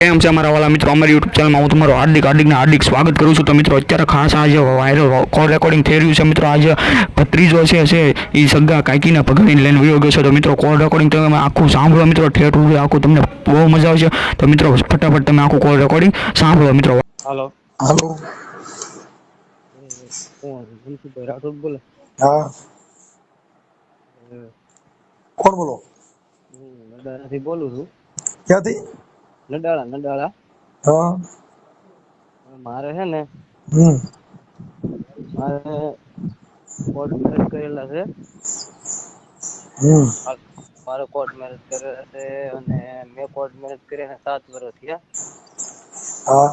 કેમ છે અમારા વાલા મિત્રો, અમારી યુટ્યુબ ચેનલમાં હું તમારું હાર્દિક સ્વાગત કરું છું. તો મિત્રો અત્યારે ખાસ આજે વાયરલ કોલ રેકોર્ડિંગ થઈ રહ્યું છે. મિત્રો આજે ભત્રીજો છે એ સગા કાકીના પગારીને લઈને વયો ગયો છે. તો મિત્રો કોલ રેકોર્ડિંગ તમે આખું સાંભળો મિત્રો, ઠેઠ સુધી આખું તમને બહુ મજા આવશે. તો મિત્રો ફટાફટ તમે આખું કોલ રેકોર્ડિંગ સાંભળો મિત્રો. હાલો. હાલો. કોણ મનસુખભાઈ રાઠોડ બોલે? હા, કોણ બોલો? હું નડાળાથી બોલું છું. ક્યાંથી? નડાળા. હા. મારે છે ને હમ. મારે કોર્ટ મેરેજ કરેલા છે. હમ. મારે કોર્ટ મેરેજ કરેલા છે અને મેં કોર્ટ મેરેજ કર્યા 7 વર્ષ થયા. હા.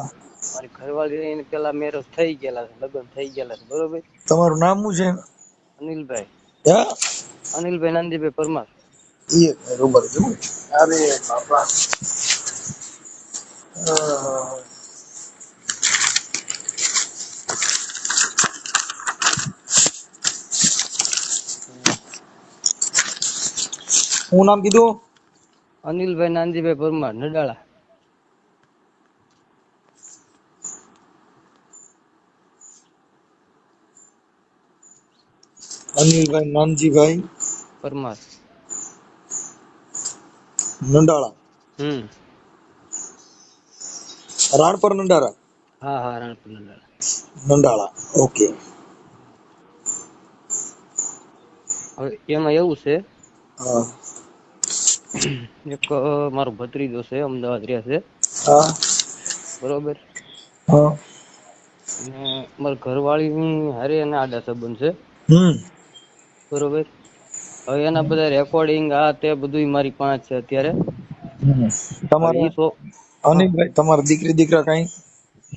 મારી ઘરવાળી એને પેલા મેરેજ થઈ ગયેલા છે, લગ્ન થઈ ગયેલા છે, બરોબર. તમારું નામ શું છે? અનિલભાઈ હા, નાનજીભાઈ પરમાર. એ બરોબર છે. અરે બાપા. શું નામ કીધું? અનિલભાઈ નાનજીભાઈ પરમાર, નડાળા. અનિલભાઈ નાનજીભાઈ પરમાર, નંડાળા, રાણપર નંડાળા. હા રાણપુર નડાળા. નંડાળા, ઓકે. હવે એમાં એવું છે, હા. એક મારો ભત્રીજો છે, અમદાવાદ રહે છે, હા. બરોબર. હા. અને મારા ઘરવાળી હારે એને આડા સંબંધ છે, હમ. બરોબર. હવે એના બધા રેકોર્ડિંગ આ તે બધું મારી પાસે છે અત્યારે. હવે તમારા ઈ તો અનિલભાઈ, તમારા દીકરી દીકરા કઈ?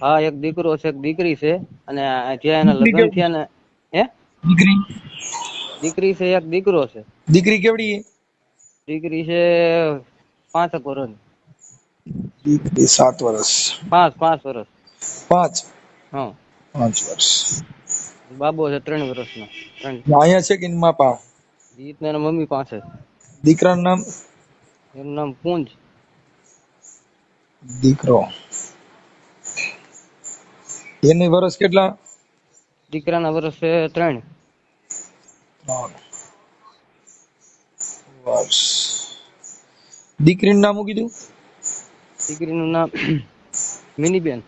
હા, એક દીકરો છે, એક દીકરી છે. અને જ્યાં એના દીકરી લગ્ન કેવડી? થયા ને હે દીકરી દીકરી છે, એક દીકરો છે. દીકરી કેવડી? દીકરી છે 5 વર્ષની. દીકરી 7 વર્ષ. 5 વર્ષ. 5 હા. 5 વર્ષ. બાબો છે 3 વર્ષનો. 3. અહીંયા છે કે માપા? જીતને એના મમ્મી પાસે. દીકરાનું નામ? એનું નામ કુંજ. દીકરો. એની વર્ષ કેટલા? દીકરાના વર્ષ છે 3. 3 વર્ષ. દીકરીનું નામ શું કીધું? દીકરીનું નામ મિનીબેન,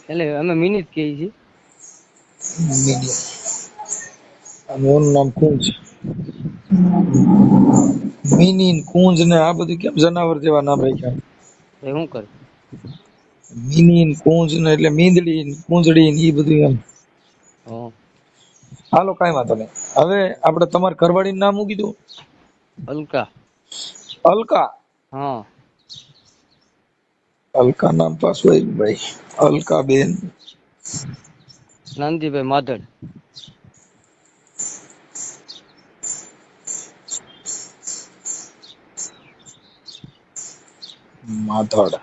એટલે અમે મિની જ કહીએ છીએ. મીડિયમ. અને એનું નામ કુંજ. મિની કુંજ ને આ બધું કેમ જનાવર જેવા નામ રાખ્યા? એ શું કરે? મિની કુંજ ને એટલે મીંદડી કુંજડી ને એ બધું એમ. હા. હાલો, કઈ વાંધો નહીં. હવે આપણે તમારા ઘરવાળીનું નામ શું કીધું? અલકા. અલકા. હા. અલકા નામ પાછું આવ્યું ભાઈ. અલકા બેન નાનજીભાઈ માધડ. માધડ.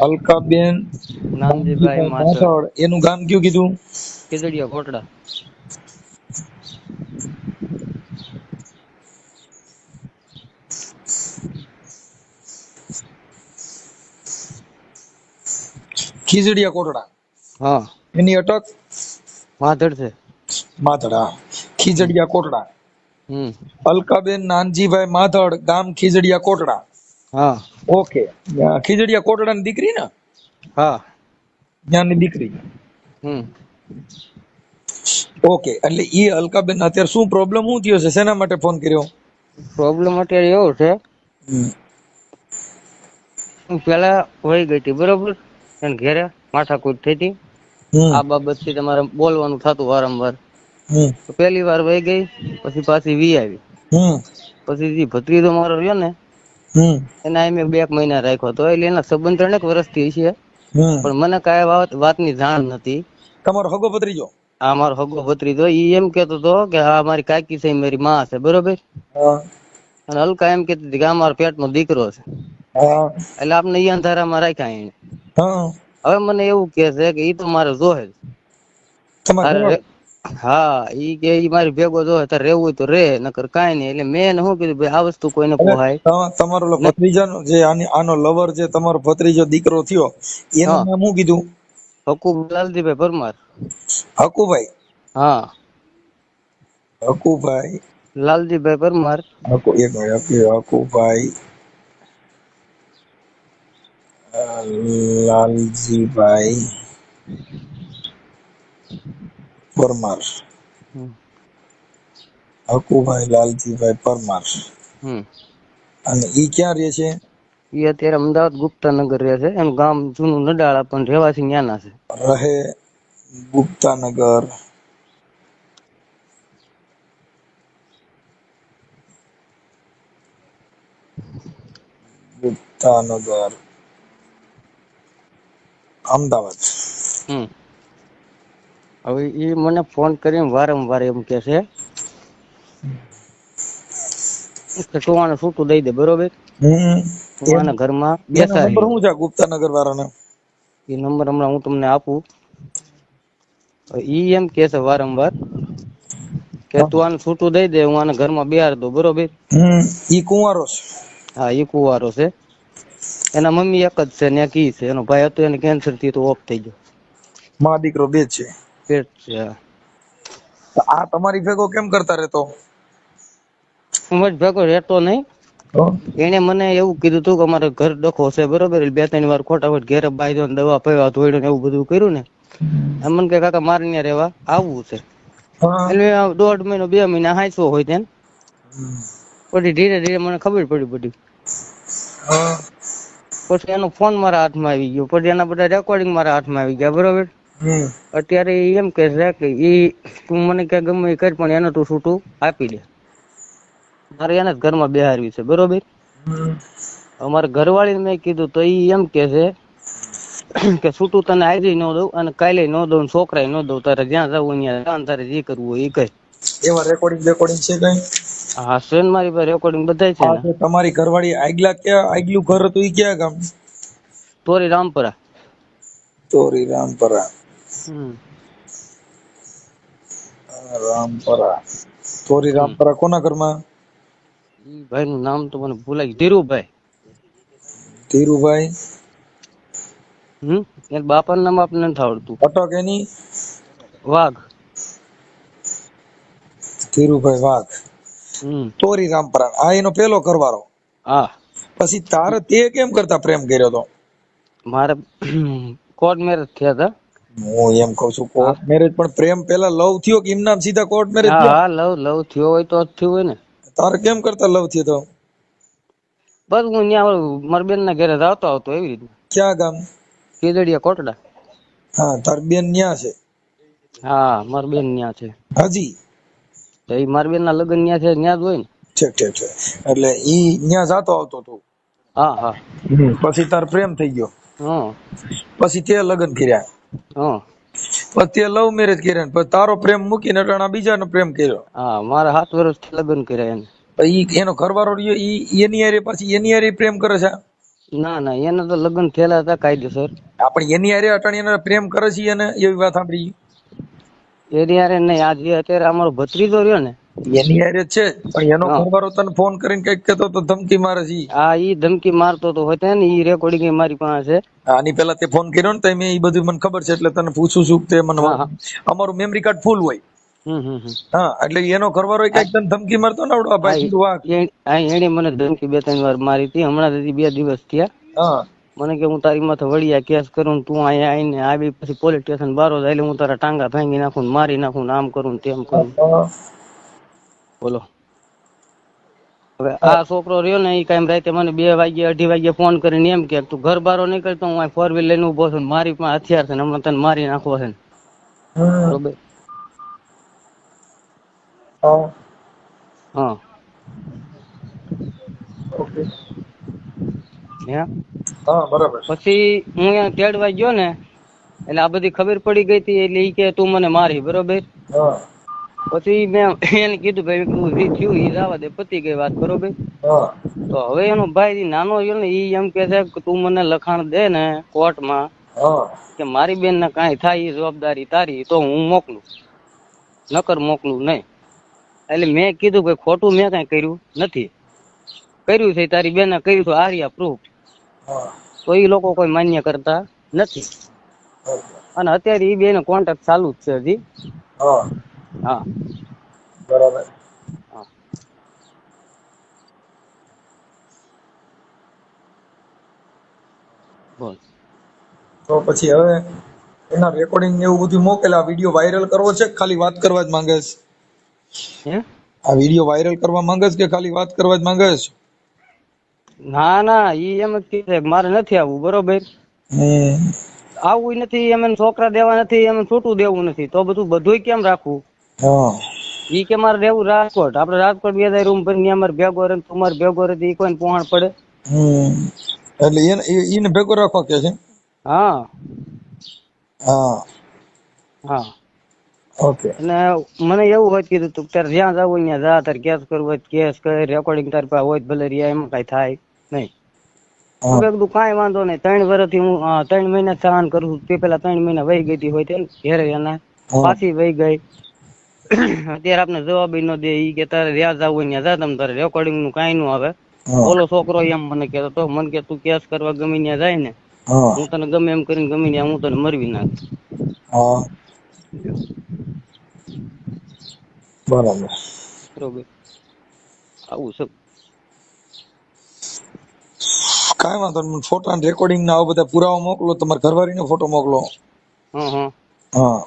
અલકા બેન નાનજીભાઈ માધડ. માધડ. એનું ગામ કયું કીધું? કેદડિયા કોટડા. ખીજડીયા કોટડા. હા. એની અટક માધડ છે. માધડ. હા, ખીજડીયા કોટડા. અલકાબેન નાનજીભાઈ માધડ, ગામ ખીજડીયા કોટડા. હા. ઓકે. ખીજડીયા કોટડા ની દીકરી ને? હા. જ્ઞાનની દીકરી. ઓકે. એટલે ઈ અલકાબેન અત્યારે શું પ્રોબ્લેમ શું થયો છે? શેના માટે ફોન કર્યો? પ્રોબ્લેમ અત્યારે એવો છે, હું પેલા વહી ગઈ હતી, બરોબર. એને ઘેરે માથાકૂટ થઈ હતી. આ બાબતથી તમારે બોલવાનું થતું વારંવાર. તો પહેલી વાર વહી ગઈ, પછી પાછી વી આવી. પછી જે ભત્રીજો મારો રહ્યો ને, એના મેં 2 મહિના રાખ્યો તો. એટલે એના સંબંધ 3 વર્ષથી છે, પણ મને કાંઈ વાતની જાણ નથી. તમારો હગો ભત્રીજો? આ મારો હગો ભત્રીજો. ઈ એમ કેતો હતો કે આ મારી કાકી છે, મારી માં છે, બરોબર. અને અલકા એમ કેતી હતી કે આ મારો પેટનો દીકરો છે. એટલે આપણે ઈ અંધારામાં રાખ્યા એને. હવે મને એવું કે છે કે ઈ તો મારે જોહે. હા ઈ કે ઈ મારી ભેગો જો તારે રહેવું હોય તો રે નકર કાંઈ નહીં. એટલે મેં એને શું કીધું ભાઈ આ વસ્તુ કોઈને એટલે પોહાય તમારો ઓલો નહીં. ભત્રીજાનો જે આનો લવર જે તમારો ભત્રીજો દીકરો થયો એનું હા નામ શું કીધું? હકુબ લાલજીભાઈ પરમાર. હકુભાઈ. હા હકુભાઈ. લાલજીભાઈ પરમાર. એક મિનિટ, હકુભાઈ લાલજીભાઈ પરમાર. હમ હકુભાઈ લાલજીભાઈ પરમાર. હમ અને ઈ ક્યાં રહે છે? ઈ અત્યારે અમદાવાદ ગુપ્તાનગર રહે છે. એનું ગામ જૂનું નડાળા પણ રહેવાસી ન્યાના છે. રહે ગુપ્તાનગર. ગુપ્તાનગર અમદાવાદ. હમ હવે ઈ મને ફોન કરીને વારંવાર એમ કે છે કે તું આને છૂટું દઈ દે બરોબર. હું આના ઘરમાં એનો બેસાડી નંબર શું છે ગુપ્તાનગર વાળાનો? એ નંબર હમણાં હું તમને આપું. ઈ એમ કે છે વારંવાર કે તું આને છૂટું દઈ દે, હું આને ઘરમાં બેહાર દઉં બરોબર. ઈ કુંવારો છે? હા ઈ કુંવારો છે. એના મમ્મી એક જ છે ને એક ઈ છે. એનો ભાઈ હતો એને કેન્સર થી તો ઓફ થઈ ગયો. માં દીકરો બે જ છે? પેટ છે. હા. તો આ તમારી ભેગો કેમ કરતા રહેતો? હું જ ભેગો રહેતો નહીં. એને મને એવું કીધું તું કે અમારે ઘર ડખો છે બરોબર. 2-3 વાર ખોટાખોટ ઘેરે બાંધ્યો ને દવા પીવા ધોઈડ્યો ને એવું બધું કર્યું ને. એમ મને કે કાકા મારે ત્યાં રહેવા આવવું છે. એટલે 1.5 મહિનો 2 મહિના હાંચવો હોય ત્યાં. પછી ધીરે ધીરે મને ખબર પડી બધી. પછી એનો ફોન મારા હાથમાં આવી ગયો. પછી એના બધા રેકોર્ડિંગ મારા હાથમાં આવી ગયા બરોબર. અત્યારે ઈ એમ કે છે કે ઈ તું મને કે ગમે એ કર પણ એને તું છૂટું આપી દે. મારે એને જ ઘરમાં બેહારવી છે બરોબર. અમારે ઘરવાળીને મેં કીધું તો ઈ એમ કે છે કે છૂટું તને આજે ન દઉં અને કાલે ન દઉં, છોકરાએ ન દઉં, તારે જ્યાં જવું ત્યાં તારે જે કરવું હોય એ કઈ. એવા રેકોર્ડિંગ છે કઈ? હા છે ને મારી પાસે રેકોર્ડિંગ બધા છે ને. તમારી ઘરવાળી આગલું ઘર હતું ઈ ક્યાં ગામ? તોરી રામપરા. તોરી રામપરા. હમ રામપરા. તોરી રામપરા કોના ઘરમાં? ઈ ભાઈ નું નામ તો મને ભૂલાઈ ગયું. ધીરુભાઈ. ધીરુભાઈ. એના બાપાનું નામ આપણને નથી આવડતું. અટક એની? વાઘ. ધીરુભાઈ વાઘ. તોરી રામપરા. આ એનો પેલો ઘરવાળો? હા. પછી તારે તે કેમ કરતા પ્રેમ કર્યો તો? મારે કોર્ટ મેરેજ થયા હતા. હું એમ કઉ છું કોર્ટ મેરેજ, પણ પ્રેમ પેલા લવ થયો કે એમનામ સીધા કોર્ટ મેરેજ થયા? હા લવ થયો હોય તો જ થયું હોય ને. તારે કેમ કરતા લવ થયો તો? બસ હું ત્યાં મારા બેન ના ઘરે આવતો એવી રીતે. ક્યાં ગામ? કેદડિયા કોટડા. હા તાર બેન ન્યા છે? હા મારી બેન ન્યા છે. હજી? તો એ મારી બેન ના લગ્ન ન્યા છે, ન્યા જ હોય ને. ઠીક ઠીક ઠીક. એટલે ઈ ન્યા જાતો આવતો તું? હા હા. પછી તાર પ્રેમ થઈ ગયો? હા. પછી તે લગ્ન કર્યા? હા. પછી તે લવ મેરેજ કર્યા ને પછી તારો પ્રેમ મૂકીને અટાણા બીજાનો પ્રેમ કર્યો? હા મારા 7 વર્ષથી લગ્ન કર્યા એને. ઈ એનો ઘરવાળો રહ્યો ઈ એની હારે પછી એની હારે પ્રેમ કરે છે? ના એને તો લગ્ન થયેલા હતા કાયદેસર. આપણે એની હારે અટાણી એને પ્રેમ કરે છે એને એવી વાત સાંભળી? એની હારે નહીં, આ જે અત્યારે અમારો ભત્રીજો રહ્યો ને એની હારે છે, પણ એનો ઘરવાળો તને ફોન કરીને કઈક કેતો તો ધમકી મારે છે? હા ઈ ધમકી મારતો તો હોય ને. ઈ રેકોર્ડિંગ મારી પાસે છે. આની પેલા તે ફોન કર્યો ને તમે એ બધું મને ખબર છે એટલે તને પૂછું છું. તે મને અમારું મેમરી કાર્ડ ફૂલ હોય. હા એટલે એનો ઘરવાળો કઈક તને ધમકી મારતો ને આવડો ભાઈ વાઘ? એને મને ધમકી 2-3 વાર મારી હતી. હમણાં 2 દિવસ થયા. હા. મને કે હું તારી માથે વળિયા કેસ કરું, તું અહીંયા આવીને આવી પછી પોલીસ સ્ટેશન બારો જાય એટલે હું તારા ટાંગા ભાંગી નાખું, મારી નાખું, આમ કરું તેમ કરું. બોલો હવે આ છોકરો રહ્યો ને એ કાયમ રાતે મને 2 વાગે 2:30 વાગે ફોન કરીને એમ કે તું ઘર બારો નીકળતો હું 4 વ્હીલ લઈને ઉભો છું, મારી પાસે હથિયાર છે ને હમણાં તને મારી નાખવો છે. બરોબર? હા. ઓકે. હા બરાબર. પછી હું અહીંયા તેડવા ગયો ને એટલે આ બધી ખબર પડી ગઈ હતી. એટલે ઈ કે તું મને મારી. બરોબર? પછી મેં એને કીધું ભાઈ તું જે થયું એ જવા દે, પતી ગઈ વાત. બરોબર? તો હવે એનો ભાઈ નાનો રહ્યો ને ઈ એમ કે છે કે તું મને લખાણ દે ને કોર્ટમાં કે મારી બેન ને કાંઈ થાય એ જવાબદારી તારી, તો હું મોકલું. નકર મોકલું નહીં. એટલે મેં કીધું કે ખોટું મેં કઈ કર્યું નથી. કર્યું છે તારી બેને કર્યું તો આર્યા પ્રૂફ, તો એ લોકો કોઈ માન્ય કરતા નથી. અને અત્યારે એ બેનો કોન્ટેક્ટ ચાલુ જ છે હજી. હા બરાબર. હા. બોલ. તો પછી હવે એના રેકોર્ડિંગ ને એવું બધું મોકલેલા. વિડીયો વાયરલ કરવો છે કે ખાલી વાત કરવા જ માંગે છે? હે? આ વિડીયો વાયરલ કરવા માંગે છે કે ખાલી વાત કરવા જ માંગે છે? ના ના, ઈ એમ જ કહે છે મારે નથી આવવું. બરોબર, આવવું નથી. એમ છોકરા દેવા નથી, એમ છૂટું દેવું નથી. તો બધું કેમ રાખવું? હા. ઈ કે મારે રહેવું રાજકોટ. આપડે રાજકોટ 2000 રૂમ ભરીને અમારે ભેગો રહે, તમારે ભેગો રહે, ઈ કોઈને પહોંચ પડે? એટલે એને ભેગો રાખવા કે છે? હા હા. હા. ઓકે. અને મને એવું હોય કીધું તું તારે જ્યાં જવું ત્યાં જા, તારે કેસ કરવું હોય કેસ કર, રેકોર્ડિંગ તારી પાસે હોય ભલે રહ્યા, એમાં કઈ થાય નહીં. હું કીધું કાંઈ વાંધો નહીં. 3 વર્ષથી હું 3 મહિના સહન કરું છું. તે પેલા 3 મહિના વહી ગઈ હોય તેમ ઘેરે એના પાછી વહી ગઈ. અત્યારે આપને જવાબ ન દે. ઈ કે તારે રહ્યા જવું ત્યાં જા, તમે તારે રેકોર્ડિંગ નું કાંઈ નું આવે. ઓલો છોકરો એમ મને કહેતો તો, મને કે તું કેસ કરવા ગમે ત્યાં જાય ને, હું તને ગમે એમ કરીને ગમે ત્યાં હું તને મરવી નાખ. હા. બરાબર. બરોબર, આવું છે. કાંઈ વાંધો નહીં. ફોટા અને રેકોર્ડિંગ ના આવા બધા પુરાવા મોકલો. તમારા ઘરવાળીનો ફોટો મોકલો. હા. હા.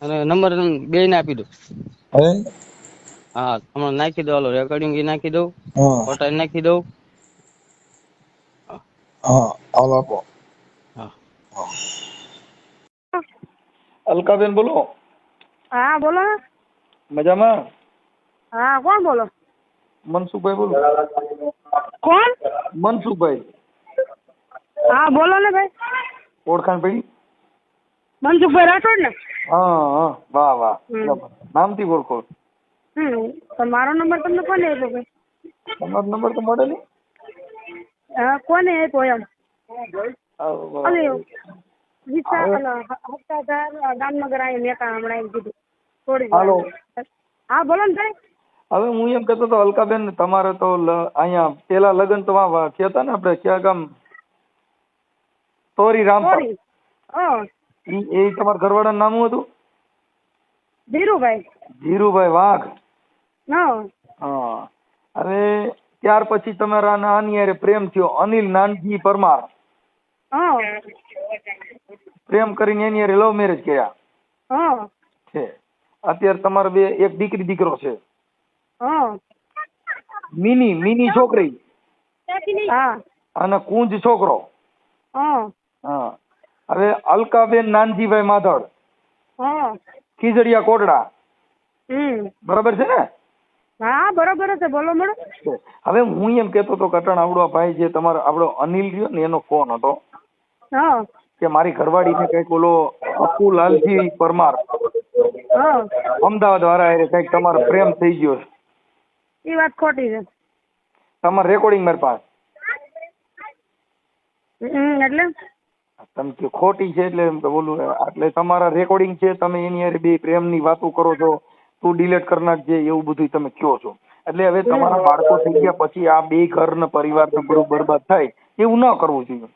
અને નંબર બે ને આપી દો. હે? હા, હમણાં નાખી દો. હાલો, રેકોર્ડિંગ નાખી દઉં, હા. ફોટા નાખી દઉં. હા, હાલો આપો. હા. અલકાબેન બોલો. હા બોલો. મજામાં? હા, કોણ બોલો? મનસુખભાઈ બોલો. કોણ? મનસુખભાઈ. હા બોલો ને ભાઈ. ઓળખાણ પડી? મનસુખભાઈ રાઠોડ ને? હા. વાહ વાહ. નામથી ઓળખો? તો મારો નંબર તમને કોને આપ્યો ભાઈ? તમારો નંબર તો મળે નહીં. હા, કોને આપ્યો એમ? અલે ગામનગર આવી મેકા હમણાં એમ કીધું થોડી. હાલો. હા બોલો ને ભાઈ. હવે હું એમ કહેતો હતો અલકાબેન, તમારે તો અહીંયા પેલા લગ્ન તો થયા હતા ને આપણે ક્યાં ગામ? તોરી રામપર. એ તમારા ઘરવાળાનું નામ શું હતું? ધીરુભાઈ. ધીરુભાઈ વાઘ. હા. હવે ત્યાર પછી તમારા આની હારે પ્રેમ થયો, અનિલ નાનજી પરમાર. પ્રેમ કરીને એની હારે લવ મેરેજ કર્યા છે. અત્યારે તમારે બે એક દીકરી દીકરો છે. મિની છોકરી અને કુંજ છોકરો. હવે અલકાબેન નાનજીભાઈ માધડ, ખીજડીયા કોટડા. બરાબર છે ને? હા બરોબર છે, બોલો મેડમ. હવે હું એમ કેતો હતો કટણ આવડો ભાઈ જે તમારો આપણો અનિલ રહ્યો ને એનો ફોન હતો કે મારી ઘરવાળીને કઈક ઓલો અકુલાલજી પરમાર અમદાવાદ વાળા કઈક તમારો પ્રેમ થઈ ગયો છે. એ વાત ખોટી છે. તમારે રેકોર્ડિંગ મારી પાસે એટલે તમે કે ખોટી છે એટલે એમ કે બોલું એટલે તમારા રેકોર્ડિંગ છે, તમે એની હારે બે પ્રેમની વાતો કરો છો, તું ડિલીટ કરી નાખજે એવું બધું તમે કહો છો. એટલે હવે તમારા બાળકો થઈ ગયા પછી આ બે ઘર ને પરિવાર ને બધું બરબાદ થાય એવું ન કરવું જોઈએ.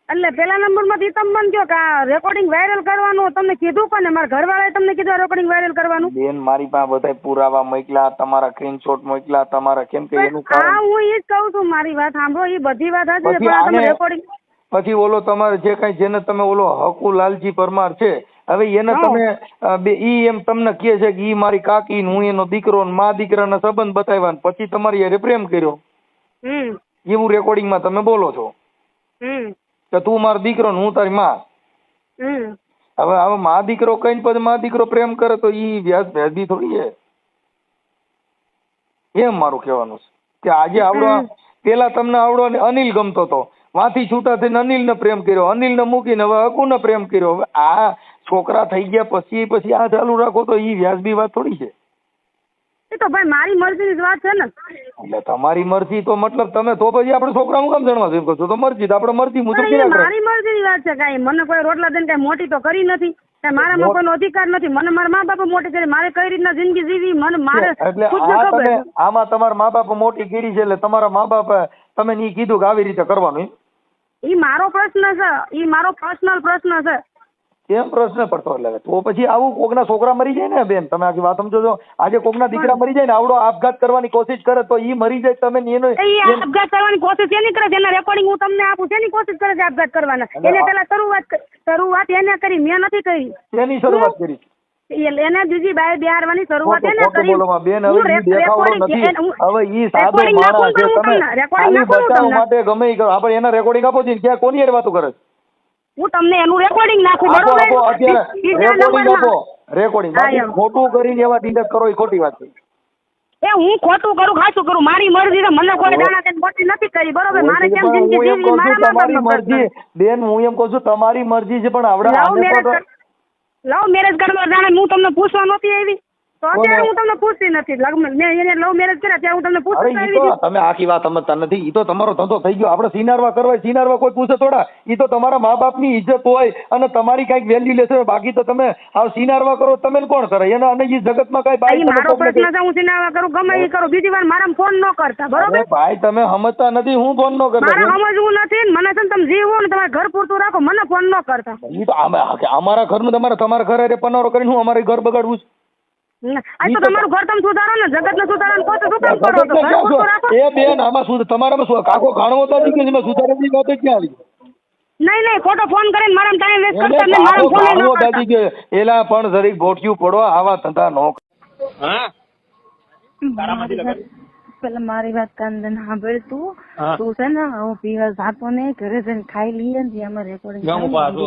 એટલે પેલા નંબર માંથી તમે મને કહો કે આ રેકોર્ડિંગ વાયરલ કરવાનું તમને કીધું, પણ મારા ઘરવાળાએ તમને કીધું રેકોર્ડિંગ વાયરલ કરવાનું? બેન મારી પાસે બધા પુરાવા મોકલા, તમારા સ્ક્રીનશોટ મોકલા, તમારા કેમ કે એનું હા હું એ જ કહું છું, મારી વાત સાંભળો, એ બધી વાત હતી પણ તમે રેકોર્ડિંગ પછી ઓલો તમારે જે કઈ જેને તમે ઓલો હકુલાલજી પરમાર છે હવે એને તમે ઈ એમ તમને કહે છે કે ઈ મારી કાકી હું એનો દીકરો ને મા દીકરાના સંબંધ બતાવ્યા પછી તમારી યારે પ્રેમ કર્યો એવું રેકોર્ડિંગમાં તમે બોલો છો કે તું મારો દીકરો ને હું તારી માં. હવે મા દીકરો કઈ પછી મા દીકરો પ્રેમ કરે તો ઈ વ્યાજબી થોડી છે. એમ મારું કહેવાનું છે કે આજે આવડો પેલા તમને આવડો અનિલ ગમતો હતો, વાથી છૂટા થઈને અનિલ ને પ્રેમ કર્યો, અનિલ ને મૂકીને હવે અકુ ને પ્રેમ કર્યો. હવે આ છોકરા થઈ ગયા પછી આ ચાલુ રાખો તો ઈ વ્યાજબી વાત થોડી છે. એ તો ભાઈ મારી મરજીની જ વાત છે ને. એટલે તમારી મરજી તો મતલબ તમે તો પછી આપણે છોકરાનું કામ જણવા એમ કહો છો તો મરજી તો આપણે મરજી મુજબ પણ એ કર્યા કરો. મારી મરજીની વાત છે. કાંઈ મને કોઈ રોટલા દઈને કાંઈ મોટી તો કરી નથી. કાંઈ મારામાં કોઈનો અધિકાર નથી. મને મારા મા બાપે મોટી કરી. મારે કઈ રીતના જિંદગી જીવી મને મારે એટલે ખુદને આ ખબર તમે છે. આમાં તમારા મા બાપ મોટી કરી છે એટલે તમારા મા બાપ તમે ની કીધું કે આવી રીતે કરવાનું એમ? ઈ મારો પ્રશ્ન છે. ઈ મારો પર્સનલ પ્રશ્ન છે. કેમ પ્રશ્ન પડતો એટલે તો પછી આવું કોકના છોકરા મરી જાય ને બેન, તમે આખી વાત સમજો છો. આજે કોકના દીકરા મરી જાય ને આવડો આપઘાત કરવાની કોશિશ કરે તો ઈ મરી જાય તમે એનો ઈ આપઘાત કરવાની કોશિશ એની કરે છે. એના રેકોર્ડિંગ હું તમને આપું. શેની કોશિશ કરે છે આપઘાત કરવાના? એને પેલા શરૂઆત એને કરી, મેં નથી કરી. શેની શરૂઆત કરી? એને બીજી બાય બિહારવાની શરૂઆત એને ખોટું કરી. બોલો બેન, હવે ઈ દેખાવડો નથી. હવે ઈ સાદો માણસ છે. તમે ખાલી બચાવ માટે ગમે ઈ કરો. આપણે એના રેકોર્ડિંગ આપો છો ક્યાં કોની હારે વાતો કરે છે? હું તમને એનું રેકોર્ડિંગ નાખું આપો બરોબર? અત્યારે રેકોર્ડિંગ આપો, રેકોર્ડિંગ. ખોટું કરીને એવા ડિલેટ કરો એ ખોટી વાત છે. એ હું ખોટું કરું ખાસું કરું મારી મરજી છે. મને કોઈ દાણા તેને ખોટી નથી કરી બરોબર. મારે કેમ હું જિંદગી એમ જીવવી કહું છું મારા તમારી મા મરજી બેન, હું એમ કહું છું તમારી મરજી છે પણ આવડે લવ મેરેજ કરવા જાણે હું તમને પૂછવા નહોતી આવી તો અત્યારે હું તમને પૂછતી નથી. મેં એને લવ મેરેજ કર્યા ત્યારે હું તમને અરે પૂછતી ઈ આવી તો હતી. તમે આખી વાત સમજતા નથી. ઈ તો તમારો ધંધો થઈ ગયો. આપણે સિનારવા કરવા સિનારવા કોઈ પૂછે થોડા. ઈ તો તમારા મા બાપની ઇજ્જત હોય અને તમારી કઈક વેલ્યુ લેશે. બાકી તો તમે આ સિનારવા કરો તમે કોણ કરે એને? અને ઈ જગતમાં કઈ બાઈ મારો પ્રશ્ન છે. હું સિનેમા કરું ગમે એ કરું. બીજી વાર મારા ફોન ન કરતા બરોબર? ભાઈ તમે સમજતા નથી. હું ફોન ન કરતો. મારે સમજવું નથી ને. મને છે ને તમે જીવો ને તમારે ઘર પૂરતું રાખો. મને ફોન ન કરતા. ઈ તો અમારા ઘરનું તમારા ઘરે પનારો કરીને હું અમારે ઘર બગાડવું છે? આ તો તમારું ઘર તમે સુધારો ને. જગત ને સુધારો કહો તો શું કામ કરો છો? ઘર પૂરતું રાખો. એ બેન આમાં શું તમારામાં શું કાકો ખાણવો તો કે એમાં સુધારવાની વાત જ ક્યાં આવી? નહીં ખોટો ફોન કરીને મારા ટાઈમ વેસ્ટ કરતા એને નહીં. મારા કાકો ફોન ન ખાણવો કરતા. દાદી કે એલા પણ જરીક ગોઠિયું પડો આવા ધંધા નો. પેલા મારી વાત કાન દે સાંભળ. તું છે ને હું પીવા જાતો ને ઘરે જઈને ખાઈ લઈએ ને એમાં રેકોર્ડિંગ હું પાછો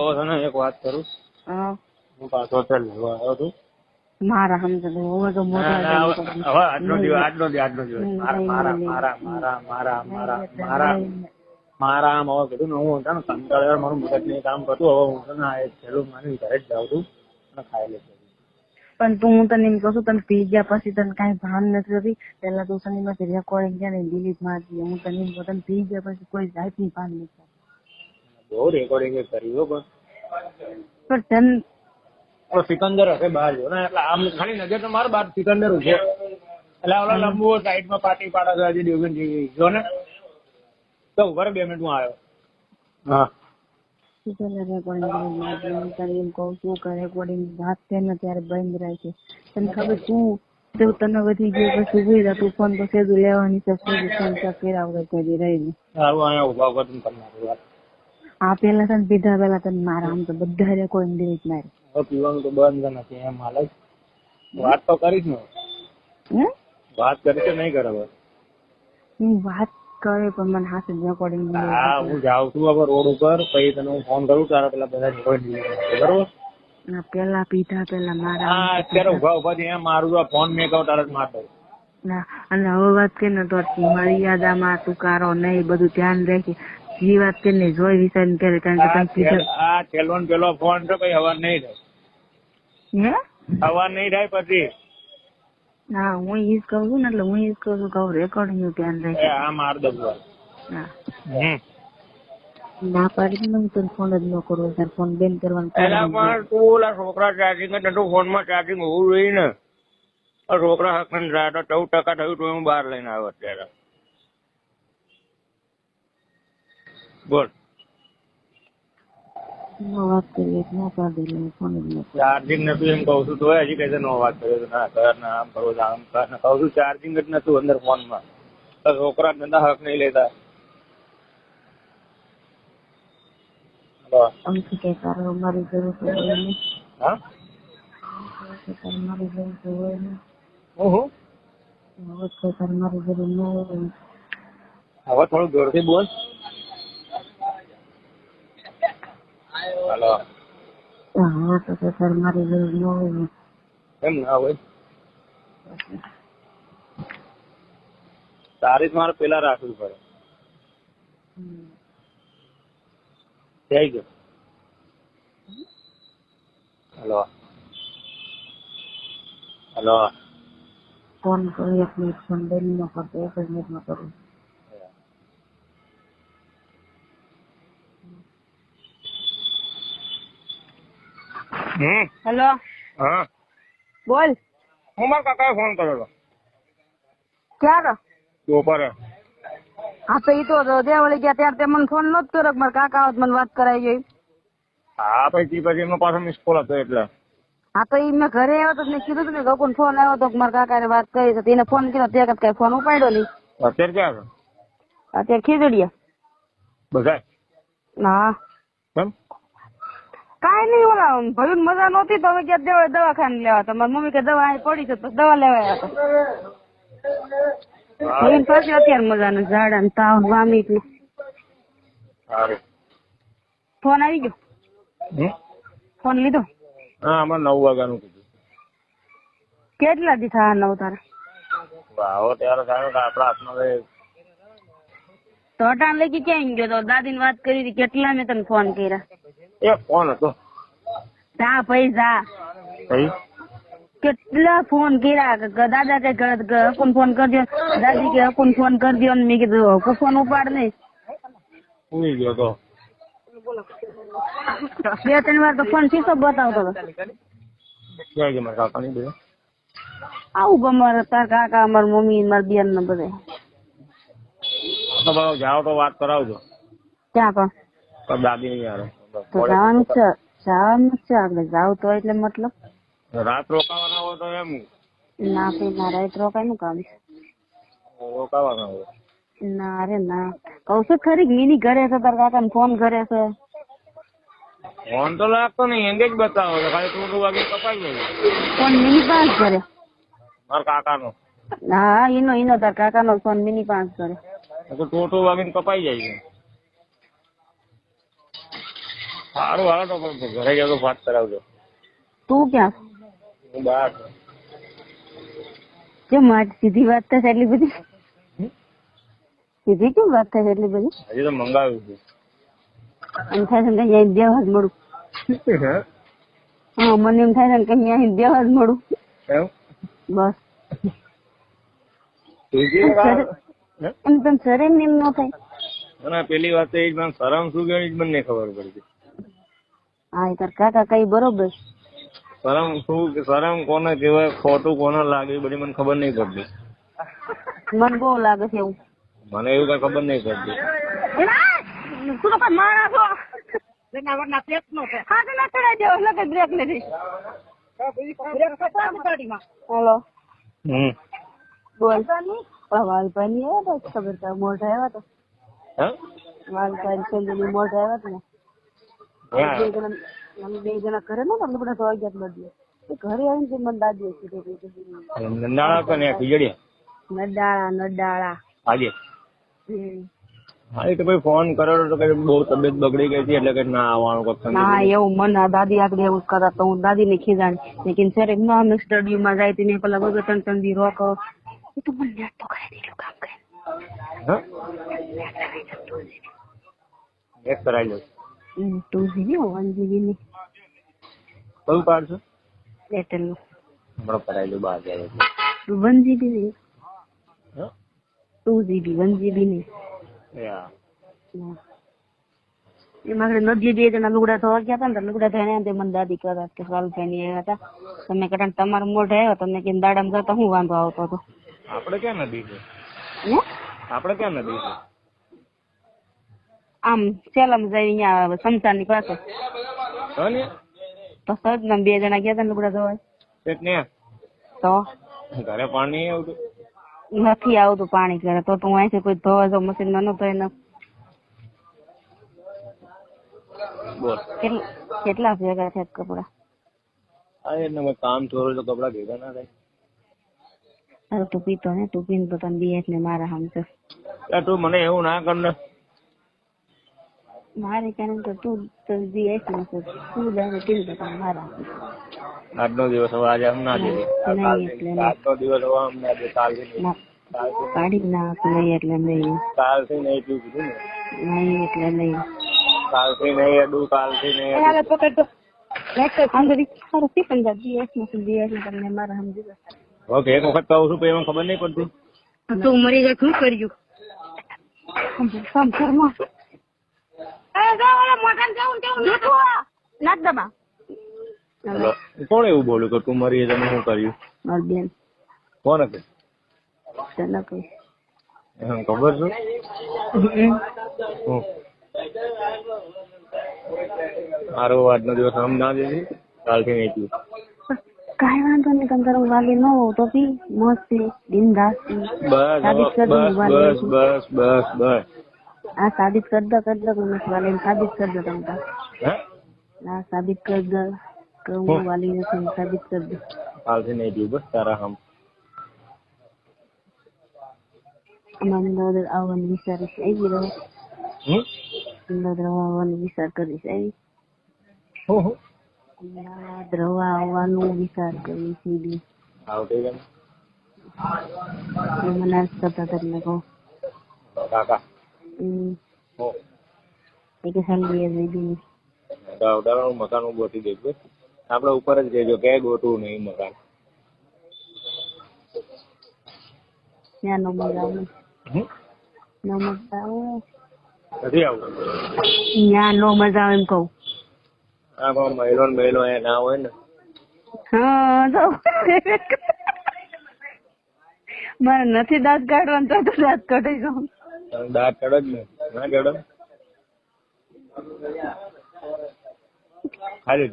એક વાત કરું. હા હું પાછો હોટેલ લેવા આવ્યો છું. મારા સમજ હવે તો મોટા હવે આજનો દિવસ મારા આમ હવે કીધું ને હું ને કંટાળ્યો મારું મગજ નહીં કામ કરતું. હવે હું છે ને આ એક છેલ્લું માની ઘરે જ જાઉં છું અને ખાઈ લઈશ. પણ તું હું તને એમ કહું છું તને પી ગયા પછી તને કઈ ભાન નથી થતી. પેલા તું શનિ રેકોર્ડિંગ છે ને ડિલીટ મારતી. હું તને એમ કહું તને પી ગયા પછી કોઈ જાતની ભાન નથી. બહુ રેકોર્ડિંગ કર્યું પણ તને સિકંદર હશે બહાર જો ને એટલે આમ ખાલી નજર તો મારો બહાર સિકંદર ઉભો એટલે ઓલા લંબુ સાઈડમાં પાટી પાડા હજી દેવગન જેવી જો ને તો ઉભા 2 મિનિટ હું આવ્યો. હા રેકોર્ડિંગ એમ કહું છું કે રેકોર્ડિંગ વાત છે ને ત્યારે બંધ રાખે. તને ખબર તું તને વધી ગયો પછી ઉભી રહે. તું ફોન તો સેદું લેવાની છે. ફોન કર્યા વગર કોઈ રહી નહીં. સારું અહીંયા ઉભા ઉભા તમે કરી વાત. આ પેલા તને પીધા પેલા તને મારા આમ તો બધા રેકોર્ડિંગ ડિલીટ મારે. હવે પીવાનું તો બંધ નથી એમ હાલ વાત તો કરીશ ને. વાત કરી તો નહીં કરે હવે. હું વાત કરે પણ મને હાથ રેકોર્ડિંગ. હા હું જાઉં છું હવે રોડ ઉપર પછી તને હું ફોન કરું તારા પેલા બધા બરોબર. પેલા પીધા પેલા મારા હા અત્યારે ઉભા ઉભા થી એમ મારું તો ફોન મેં કહું તારા જ મારતો. અને હવે વાત કરી ને તો મર્યાદામાં તુકારો નહીં બધું ધ્યાન રાખી જે વાત કરીને જોઈ વિચારીને કરે. કારણ કે આ છેલ્લો ને પેલો ફોન તો કઈ હવાર નહીં થાય. હવાર નહીં થાય પછી. હા હું ઈ જ કહું છું ને એટલે હું ઈ જ કહું છું કે રેકોર્ડિંગ નું ધ્યાન રાખે. આ માર દઉં. હા ના પાડી ને તને ફોન જ ન કરવો. તાર ફોન બેન કરવાનું. એલા પણ તું ઓલા છોકરા ચાર્જિંગ જ નતું ફોન માં ચાર્જિંગ હોવું જોઈએ ને. છોકરા હક ને જાય તો 14% થયું તો હું બહાર લઈને આવ્યો અત્યારે. બોલ વાત કરીએ ના પાડી ફોન જ ન. ચાર્જિંગ નતું એમ કઉ છું તો હજી કઈ નો વાત કર્યો તો ના કર ના આમ કરો આમ કર ને કઉ છું ચાર્જિંગ જ નતું અંદર ફોન માં. છોકરા ધંધા હક નહીં લેતા. અમથી કઈ તારો મારી જરૂર હોય ને. હા મારી જરૂર હોય ને. ઓહો હવે કઈ તાર મારી જરૂર ન હોય. હવે થોડું જોરથી બોલ. હાલો હા તો તાર મારી જરૂર ન હોય. એમ ના હોય. તારી જ મારે પેલા રાખવું પડે. થઈ ગયો. હલો હલો ફોન કરો 1 મિનિટ ફોન ડેલી નો કરતો 1 મિનિટમાં કરું. હેલો હા બોલ હું મારા કાકાએ ફોન કર્યો હતો ક્યારે? બપોરે. હા તો ઈ તો દેવળી ગયા ત્યારે તે મને ફોન નતો કર્યો. મારા કાકા આવત મને વાત કરાઈ ગઈ. હા પછી એનો પાછો મિસ કોલ હતો એટલે. હા તો ઈ મેં ઘરે આવ્યો તો મેં કીધું ને ગોકુન ફોન આવ્યો તો મારા કાકાએ વાત કરી તો એને ફોન કર્યો તે કઈ ફોન ઉપાડ્યો નહીં. અત્યારે ક્યાં છો? અત્યારે ખીજડીયા. બધા હા કેમ? કાંઈ નહીં ઓલા ભયું મજા નહોતી તો હવે ક્યાં દેવા દવાખાને લેવા તો મારી મમ્મી કે દવા અહીં પડી છે તો દવા લેવા આવ્યા હતા. ભયું પાછી અત્યારે મજા ને ઝાડા ને તાવ વામી હતી. સારું. ફોન આવી ગયો? ફોન લીધો? હા અમારે 9 વાગ્યાનું કીધું. કેટલા દી થયા 9 તારે? આવો ત્યારે સારું કે આપણા હાથમાં રહે. તો અટાણ લઈ ક્યાં ગયો તો? દાદી વાત કરી હતી કેટલા મેં તને ફોન કર્યા. એ ફોન હતો જા ભાઈ જા. કઈ કેટલા ફોન કર્યા દાદા કે હકુન ફોન કરજો દાદી કે હકુન ફોન કરજો ને મેં કીધું હકુ ફોન ઉપાડ નહીં. ઉઈ ગયો તો 2-3 વાર તો ફોન શીશો બતાવતો હતો. ક્યાં ગયા મારા કાકાની બે? આવું અમારે તાર કાકા અમારી મમ્મી મારી બેન ને બધે. તો ભાઈ જાઓ તો વાત કરાવજો. ક્યાં પણ? તો દાદી નહીં આવે તો જવાનું છે આપણે જાવ તો એટલે મતલબ રાત રોકાવાના હોય તો એમ ના કઈ ના રાત રોકાય નું કામ છે? રોકાવાના હોય ના રે ના કઉ છું ખરી મિની ઘરે છે તાર કાકા ને ફોન કરે છે. ફોન તો લાગતો નહીં એંગેજ બતાવો તો ખાલી તું વાગે કપાઈ ગયું. ફોન મિની પાંચ કરે. મારા કાકાનો હા એનો તાર કાકા નો ફોન મિની પાંચ કરે. તો ટોટો વાગીને કપાઈ જાય છે. સારું હાલો તો પણ ઘરે જાવ તો વાત કરાવજો. તું ક્યાં? હું બહાર છું. કેમ આજ સીધી વાત થાય એટલી બધી? સીધી કેમ વાત થાય એટલી બધી? હજી તો મંગાવ્યું છે. એમ થાય છે ને કઈ દેવા જ મળું. હા મને એમ થાય છે ને કઈ અહીં દેવા જ મળું એમ બસ. એમ તને શરીર ને એમ ન થાય? અને પેલી વાત એ જ મને શરમ શું ગણી જ મને નહીં ખબર પડતી. હા એ તાર કાકા કઈ બરોબર. શરમ શું શરમ કોને કહેવાય ખોટું કોને લાગે એ બધી મને ખબર નહીં પડતી. મને બહુ લાગે છે એવું. મને એવું કઈ ખબર નહીં પડતી. તું તો કઈ માણસ છો. હા તો ના ચડાઈ દેવો લગે બ્રેક નથી. હેલો બોલ. વાલભાઈ ની આવ્યા હતા ખબર છે મોઢા આવ્યા હતા. વાલભાઈ સંજય મોઢા આવ્યા હતા ને બે જણા ઘરે નતા અમે બધા ધોઈ ગયા બધું ઘરે આવીને મને દાદી નડાળા કે ને ખીજડીયા નડાળા આજે હા તો ભાઈ ફોન કર્યો તો કઈ બહુ તબિયત બગડી ગઈ હતી એટલે કઈ ના આવવાનું કશું. ના એવું મને દાદી આગળ એવું કરતા તો હું દાદી ને ખીજાણી લેકિન સર એક નોર્મલ સ્ટડી માં જાય ને પેલા વગર 3 દી રોકો એ તો મને યાદ તો કરી દીધું કામ કરે. એક કરાઈ લો 2GB 1GB ની કયું કાર્ડ છે? એરટેલ નું હમણાં કરાઈ લો 12 1GB ની 2GB 1GB ની એમાં નદી 2 જણા લુગડા ધોવા ગયા હતા ને લુગડા ધોઈને મને દાદી કહેતા કે વાલભાઈ ની આવ્યા હતા તમે કદાચ તમારું મોઢે આવ્યો તમને કે દાડામાં કરતા હું વાંધો આવતો હતો. આપણે ક્યાં નદી છે? આપણે ક્યાં નદી છે? આમ સેલમ જાય અહીંયા સમસાન ની પાસે તો સજ ને 2 જણા ગયા હતા લુગડા ધોવા. તો ઘરે પાણી નહીં આવતું? નથી આવતું પાણી ઘરે તો હું અહીંથી કોઈ ધોવા જાઉં મશીન માં ન ધોઈ ને. બોલ કેટલા ભેગા છે કપડા? હા એટલે કામ થોડું તો કપડા ભેગા ના થાય. અરે તું પીતો ને તું પીને તો તને બે ને મારા સમજો. તું મને એવું ના કર ને. મારે ક્યાં તો તું દીએસ ને તું જાણે પીને તો તને મારા. આજનો દિવસ હવે આજે હમ ના દે. આજનો દિવસ હવે હમ ના દે. કાલથી કાઢી નાખ નહીં એટલે નહીં. કાલથી નહીં તું કીધું ને. નહીં એટલે નહીં. કાલથી નહીં અડું કાલથી નહીં. હાલે પકડ તો. લેક્ચર સાંભળી સારું પી પણ જા દીએસ ને તમને મારા સમજી. ઓકે એક વખત કહું છું પછી એમાં ખબર નહીં પડતી. તું મરી જાય શું કર્યું કામ કરમાં નાખ દબા હેલો, કોણ એવું બોલ્યું કે તું મરી તમે શું કર્યું? મારી બેન કોણ હતું? તને કઈ એમ ખબર છે? મારો આજનો દિવસ આમ ના દેતી કાલથી નહીં. કાંઈ વાંધો નહીં તમે તારું વાલી ન હોવ તો બી મસ્તી બિંદાસી બસ સાબિત કરી દઉં બસ વાલી બસ બસ બસ બસ. આ સાબિત કરી દો તમે વાલી સાબિત કરી દો તમે તાર. હે આ સાબિત કરી દો કે હું વાલી નથી સાબિત કરી દો. કાલથી નહીં પીવું બસ તારા હમ. અમારે અમદાવાદ આવવાનું વિચારીશ આવી રહ્યો. અમદાવાદ આવવાનો વિચાર કરીશ આવી. અમદાવાદ રવા આવવાનું વિચાર કરીશ સીધી. આવતી કેમ મને આજ કરતા તમને કહું કાકા? એક સાલી જઈ આવડાનું મકાન ગોઠવી દેજો. આપડે ઉપર જ રહેજો કે ગોઠવું નહીં મકાન. ત્યાં નો મજા આવે નો મજા આવે નથી આવતું. ત્યાં નો મજા આવે એમ કહું. આ પણ મહિલો એ ના હોય ને. હા તો મારે નથી દાંત કાઢવાનું તો દાંત કાઢી જાઉં. દાંત ચડો જ ને ના ચડો ખાલી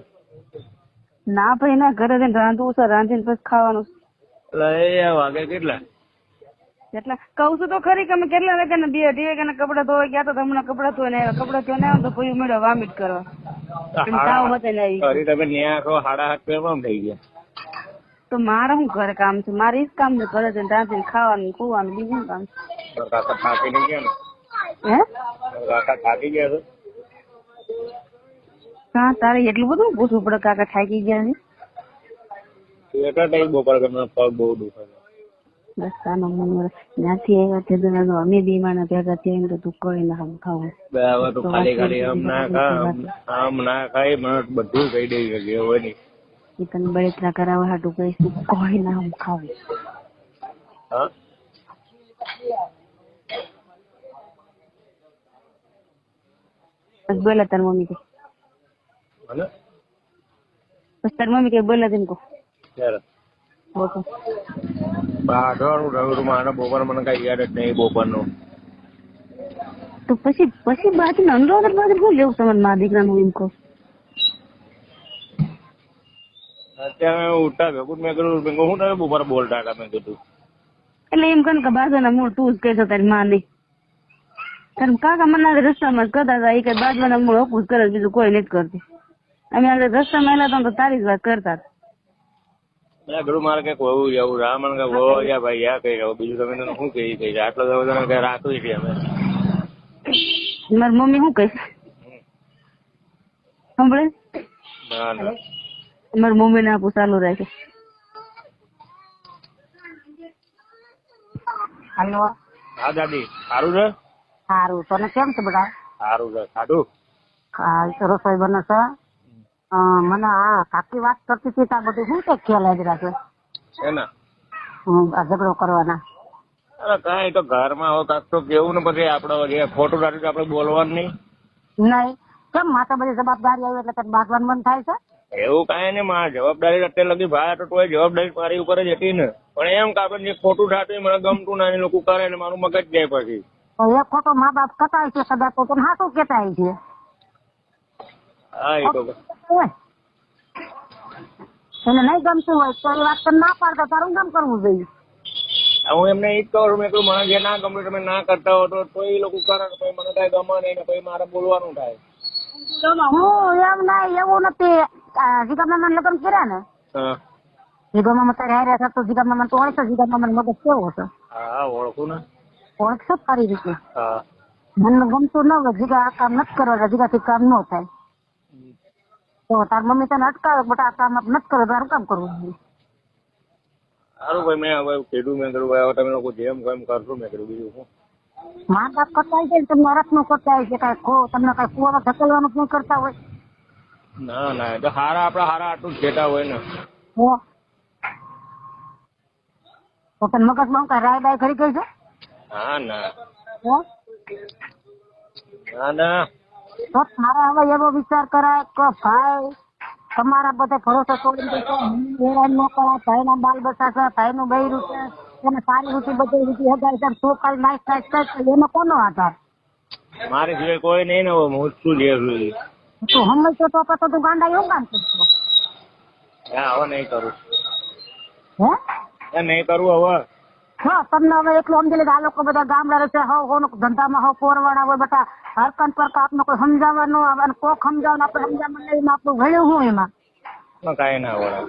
ના ભાઈ ના ઘરે જઈને રાંધવું છે રાંધીને પછી ખાવાનું. વાગે કેટલા? એટલે કહું છું તો ખરી કે અમે કેટલા વાગ્યા બે અઢી વાગ્યા કપડા ધોવા ગયા તો હમણાં કપડા ધોઈને આવ્યા. કપડા ધોઈને આવ્યા તો પછી મળ્યો વામિટ કરવા. તાવ મચાઈને આવી. તમે ન્યા આખો 7:30 કેમ થઈ ગયા? તો મારે શું ઘરે કામ છે? મારે ઈ જ કામ છે ઘરે જઈને રાંધીને ખાવાનું ખોવાનું બીજું કામ છે. કાકા થાકી નહીં ગયા ને? હે કાકા થાકી ગયા છે? હા તારે એટલું બધું પૂછવું પડે કાકા થાકી ગયા છે? એટલા ટાઈમ બપોર તમને પગ બહુ દુખે છે. બસ આનો મન ત્યાંથી આવ્યા તે અમે બે માણસ ભેગા થયા તો તું કઈ ના ખાવું. હવે તો ખાલી ખાલી આમ ના ખાય મને બધું કહી દઈ શકે હોય નહીં. એ તને બળતરા કરાવવા હાટું કહીશ તું કઈ ના આમ ખાવું. હા બસ બોલા તાર મમ્મી કે ભલે બસ તાર મમ્મી કે બોલા તેમ કહો ત્યારે બોલો બાઢવાનું રહ્યું મારે બપોર મને કઈ યાદ જ નહીં બપોરનું. તો પછી બાજુ અનુરાધ બાજુ શું લેવું તમારે મા દીકરાનું એમ કહો. અત્યારે ઉઠતા ભેગું મેં કીધું શું તમે બપોર બોલતા હતા મેં કીધું. એટલે એમ કર કે બાજુના મૂળ તું જ કહેશો તારી માં નહીં. તારા કાકા મને રસ્તામાં જ કરતા હતા એ કઈ બાજુના મૂળ હકું જ કરે બીજું કોઈ નથી કરતી. અમે આગળ રસ્તામાં એલા તો તારી જ વાત કરતા હતા. મેં કીધું મારે કઈક હોવું જવું રા મને કઈ હો યા ભાઈ યા કઈ રહો બીજું તમે તને શું કહી આટલો તમે કઈ રાખ્યું છે અમે. મારી મમ્મી શું કહીશ સાંભળે? ના ના મારી મમ્મી ને આપું ચાલુ રાખે. હાલો હા દાદી સારું છે? સારું તને કેમ છે બધા? સારું છે. ખાધું? રસોઈ બને છે. મને આ કાકી વાત કરતી હતી ત્યાં બધું શું કઈ ખ્યાલ આવી રહ્યા છે એના આ ઝઘડો કરવાના? અરે કઈ તો ઘરમાં હવે કાક તો કેવું ને પછી આપડે ખોટું રાખ્યું આપડે બોલવાનું નહીં. નહીં કેમ માથે બધી જવાબદારી આવી એટલે તને બાંધવાનું મન થાય છે? એવું કઈ નહીં મારા જવાબદારી અત્યારે લગી ભાઈ તો જવાબદારી મારી ઉપર જ હતી ને પણ એમ કે આપડે જે ખોટું થતું મને ગમતું ના લોકો કરે ને મારું મગજ જાય પછી. એક ખોટો મા બાપ કટાય છે કદાચ તો તને હાથું કેટાય છે. હા એ તો તને નહીં ગમતું હોય તો એ વાત તને ના પાડતા તારું કામ કરવું જોઈએ. હું એમને એ જ કહું મેં કહ્યું મને જે ના ગમતું તમે ના કરતા હો તો એ લોકો કરે ને પછી મને કઈ ગમે નહીં ને પછી મારે બોલવાનું થાય. હું એમ ના એવું નથી જીગામાં લગ્ન કર્યા ને જીગામાં તારે હારે થતો જીગામાં તો ઓળખ જીગામાં મગજ કેવો હતો? હા ઓળખું ને ઓળખશો સારી રીતે. હા મને ગમતું ન હોય જીગા આ કામ નથી કરવા જીગાથી કામ ન થાય તો તાર મમ્મી તને અટકાવે બટ આ કામ નથી કરો તારું કામ કરવું જોઈએ. સારું ભાઈ મેં હવે કીધું મેં કીધું ભાઈ હવે તમે લોકો જેમ કેમ કરશો મેં કીધું બીજું શું. મા બાપ કરતા છે તમને અરસ નું કરતા હોય છે કઈ તમને કઈ કુવામાં ધકેલવાનું નહીં કરતા હોય. ના ના તો હારા આપડા હારા આટલું જ જેતા હોય ને. તો તને મગજમાં કઈ રાય બાય કરી ગઈ છે? હા ના હે? ના ના તો તારે હવે એવો વિચાર કરાય કે ભાઈ તમારા બધે ભરોસો છોડીને હેરાન ન કરાય, ભાઈના બાલ બચ્ચા છે, ભાઈનું બૈરું છે, એને સારી રીતે બધી રીતે હગાઈ છે, તું કાલ નાઈસ કરે એનો કોનો આધાર? મારી સિવાય કોઈ નહીં ને હું શું લેવું તું સમજતો તો પછી તું ગાંડા એવું કામ કરતો? હવે નહીં કરું હે નહીં કરું હવે. હા, તમને હવે એટલું સમજી લીધું આ લોકો બધા ગામડા રહેશે, ધંધામાં પોરવાળા હોય, બધા હરકન પર આપને કોઈ સમજાવવાનું આવે, કોક સમજાવવાનું આપણે સમજાવવાનું નહીં, આપણું ભણ્યું હું એમાં કઈ ના હોય.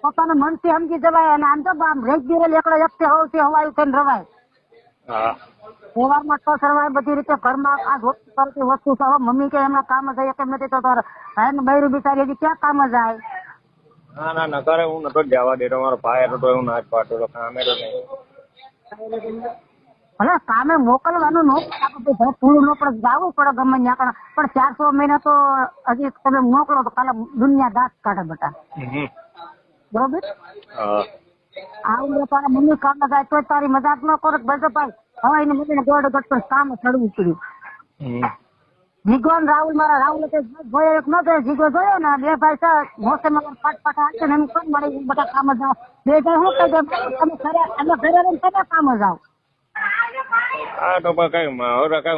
પોતાના મનથી સમજી જવાય. અને આમ તો રેગ્યુલર એકડો એકથી હવથી હવાયું થઈને રવાય. હા વ્યવહારમાં તો સરવાય બધી રીતે. ઘરમાં આ કરતી વસ્તુ છે. હવે મમ્મી કે એમના કામ જાય કેમ નથી તો ભાઈ બૈરું બિચારી હજી ક્યાં કામ જાય? ના ના ન કરે, હું નતો જવા દેતો. મારો ભાઈ હતો તો હું ના જ પાડતો હતો. કામે તો નહીં. ભલે કામે મોકલવાનું પૂરું ન પડે, જવું પડે ગમે ત્યાં, પણ 400 મહિના તો હજી તમે મોકલો તો કાલે દુનિયા દાંત કાઢે બેટા. બરોબર? આ ઉંમરે તારા મમ્મી કામ જાય તો તારી મજાક ન કરો. બસ ભાઈ હવે એની મમ્મીને ગોળ ગટ પર કામ ચડવું પડ્યું. જીગોન રાહુલ, મારા રાહુલ જોયો એક ન જોયો, જીગો જોયો ને, બે ભાઈ છે મોસમમાં પાટ હાથે ને એમ કોણ મળે બધા કામ જાવ. બે ભાઈ શું કહે તમે ઘરે રહીને તમે કામ જાવ. હા તો કઈ કઈ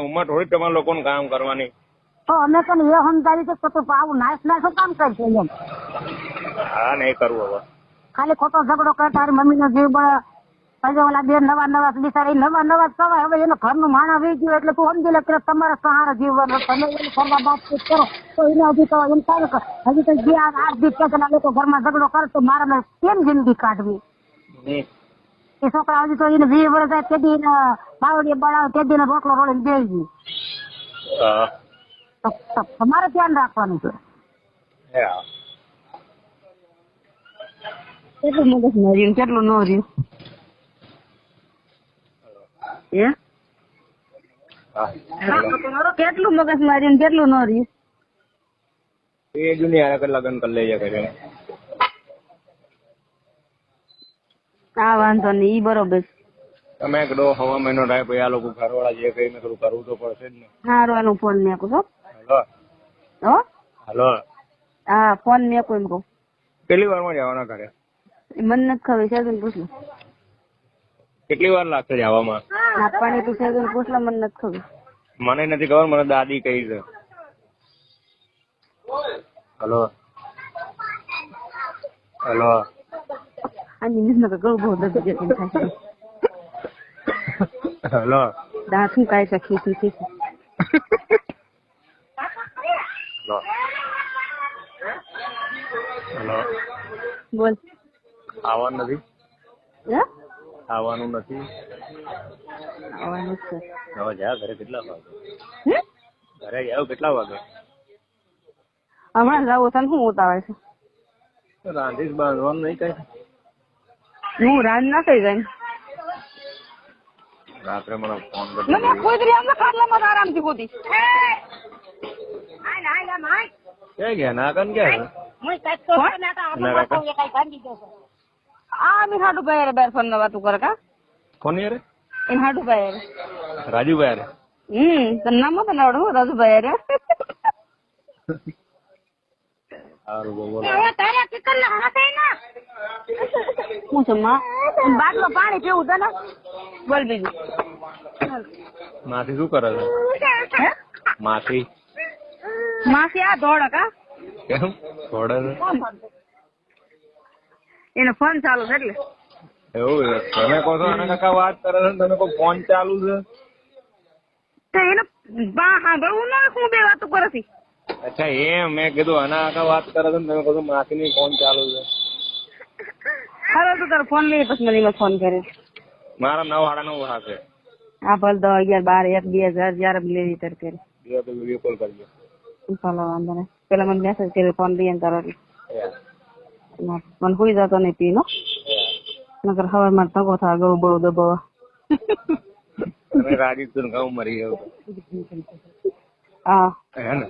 ઉંમર થોડી તમારા લોકોનું કામ કરવાની. તો અમે તને એ સમજાવી છે કે તું આવું નાશ શું કામ કરશે એમ? હા નહીં કરવું હવે. ખાલી ખોટો ઝઘડો કરે તારી મમ્મીનો જીવ બળે. પછી ઓલા બે નવા બિચારી નવા સવાય. હવે એનું ઘરનું માણા વી ગયું એટલે તું સમજી લે કે તમારે સહારો જીવવાનો. તમે એને ફરવા બાતચીત કરો તો એને હજી તો એમ થાય કે હજી તો જે 8 દિવસ પેલા લોકો ઘરમાં ઝઘડો કરે તો મારે કેમ જિંદગી કાઢવી? એ છોકરા હજી તો એને 20 વર્ષ થાય તેદી એને બાવડી બનાવે, તેદી ને રોટલો રોળીને બેસી. તો તમારે ધ્યાન રાખવાનું છે. કેટલું મગજ ન રહ્યું કેટલું ન રહ્યું? કેટલું મગજ માર્યું કેટલું ન રહ્યું? એ જુનિયર લગ્ન કરી લઈએ કરે. હા વાંધો નહીં, ઈ બરોબર. તમે કીધો હવા મહિનો થાય પછી આ લોકો ઘરવાળા જે કઈ કરવું તો પડશે જ ને. હારું એનું ફોન મેકું છો. હલો હો હલો હા ફોન મેકું એમ કહું. કેટલી વારમાં જવાના ઘરે? મને નથી ખબર, સેજન પૂછ લો. કેટલી વાર લાગશે જવામાં? પાણી તું સેજન પૂછ લો, મને નથી ખબર. મને નથી ખબર, મને દાદી કહી છે. હલો હલો આની નિસ્ન કે ગળું બહુ દબી જતી થાય. હલો દાંત શું કાય છે ખીચી હલો હલો બોલ. આવવાનું નથી? હે આવવાનું નથી? આવવાનું છે. હવે જા ઘરે. કેટલા વાગે હે ઘરે જાવ? કેટલા વાગે? હમણાં જાવું તને શું ઉતાવળ છે? રાંધીશ બાંધવાનું નહીં કઈ? હું રાંધ ના થઈ જાય. રાત્રે મને ફોન મને કરજો. કોઈ દી આમ ખાટલામાં આરામથી ગોતી. ક્યાં ગયા? નાકન ક્યાં છે? આ મી હાડુ ભાઈ બેર ફોન ના વાતું કરે કા? કોની યાર? એ હાડુ ભાઈ. રાજુભાઈ યાર? તને નામ તો આવડું રાજુભાઈ યાર. સારું બોલો. હું છે માં બાટલો પાણી પીવું તને? બોલ બીજું. માસી શું કરે છે? માસી માસી આ ધોળક કા કેમ થોડે છે? એનો ફોન ચાલુ છે એટલે. એવું છે? તમે કહો છો આના કાકા વાત કરે છે ને તમે કહો ફોન ચાલુ છે? તો એને બા સાંભળવું ના હું બે વાતો કરે છે. અચ્છા એમ મેં કીધું આના કાકા વાત કરે છે ને તમે કહો છો માસી ની ફોન ચાલુ છે. હાલો તો તારો ફોન લઈ પછી મને ફોન કરે. મારા 9 સાડા 9 વાગે. હા ભલે 10, 11, 12, 1, 2000 જયારે લેવી ત્યારે કરે. વિડીયો કોલ કરજો. ચાલો વાંધો નહીં. પેલા મને મેસેજ કરે ફોન લઈએ તારો. મને કોઈ જતો નહીં પીનો નકર હવે મારે તગો થાય ગળું બળું દબાવવા. તમે રાજી છું ઘઉં મરી ગયો હા હે ને?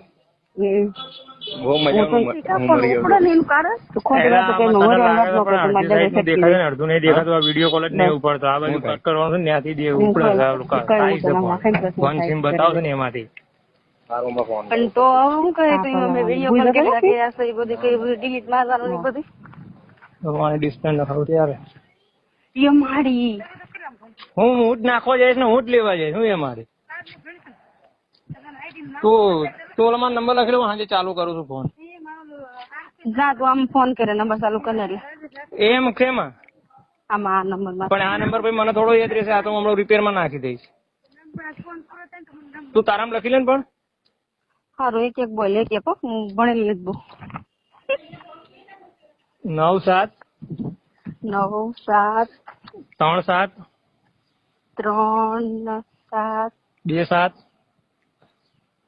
બહુ મજાનું મળી ઉપડો ને એનું કારણ તો ખોટી વાત કઈ મોર વાત નો કરતો મારે દેખાય ને અડધું નહીં દેખાતું આ વિડીયો કોલ જ નહીં ઉપડતો આ બાજુ કટ કરવાનું છે ત્યાંથી દે ઉપડે ફોન સિમ બતાવશે ને એમાંથી પણ તો હું કહે તો મેં વિડીયો કોલ કેટલા કર્યા છે એ બધું કઈ બધું ડિલીટ મારવાનું ને બધું ભગવાન ડિસ્ટન્સ નખાવું ત્યારે એ મારી હું જ નાખવા જઈશ ને હું જ લેવા જઈશ હું એ મારી તું ઓલા મારો નંબર લખેલો સાંજે ચાલુ કરું છું ફોન જા તું આમ ફોન કરે નંબર ચાલુ કરે એટલે એમ કેમાં આમાં આ નંબર માં પણ આ નંબર પછી મને થોડો યાદ રહેશે આ તો હું હમણાં રિપેર માં નાખી દઈશ તું તારામાં લખી લે ને પણ સારું એક એક બોલ એક એક હું ભણેલી જ બહુ 9 7 9 7 3 7 3 7 2 7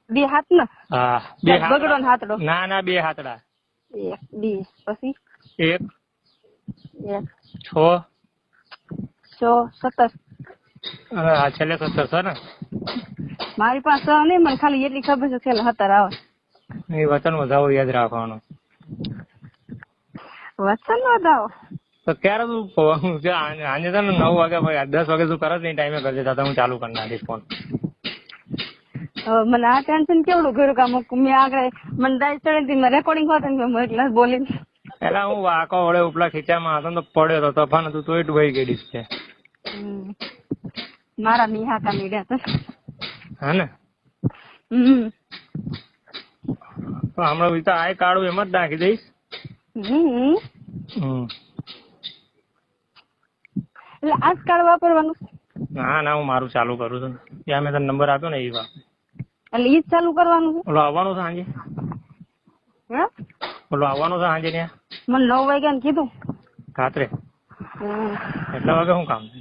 બે હાથ ને હા બે હાથ બગડો ને હાથડો ના બે હાથડા 1 2 પછી 1 6 17 અને આ છેલ્લે 17 છે ને મારી પાસે નહીં મને ખાલી એટલી ખબર છે છેલ્લે 17 આવે એ વચન વધાવો યાદ રાખવાનું વચન વધાવો તો ક્યારે તું આજે તો 9 વાગે ભાઈ 10 વાગે તું કરત નહીં ટાઈમે કરજે તો હું ચાલુ કરી નાખીશ ફોન મને આ ટેન્શન કેવડું ઘર કામ મેં આગળ મને દાઈ ચડી મેં રેકોર્ડિંગ હોત ને મેં એકલા બોલી પેલા હું વાકો વડે ઉપલા ખીચામાં હતો ને તો પડ્યો હતો તફાન હતું તોય ડૂબાઈ ગઈ ડીશ છે મારા નિહાકા નીડ્યા હતા હા ને તો હમણાં વિચાર આ કાઢું એમ જ નાખી દઈશ એટલે આજ કાર્ડ વાપરવાનું ના હું મારું ચાલુ કરું છું ત્યાં મેં તને નંબર આપ્યો ને એ વાત એટલે ઈ જ ચાલુ કરવાનું છે ઓલો આવવાનો છે સાંજે હે ઓલો આવવાનો છે સાંજે ત્યાં મને 9 વાગ્યા ને કીધું રાત્રે એટલા વાગે શું કામ છે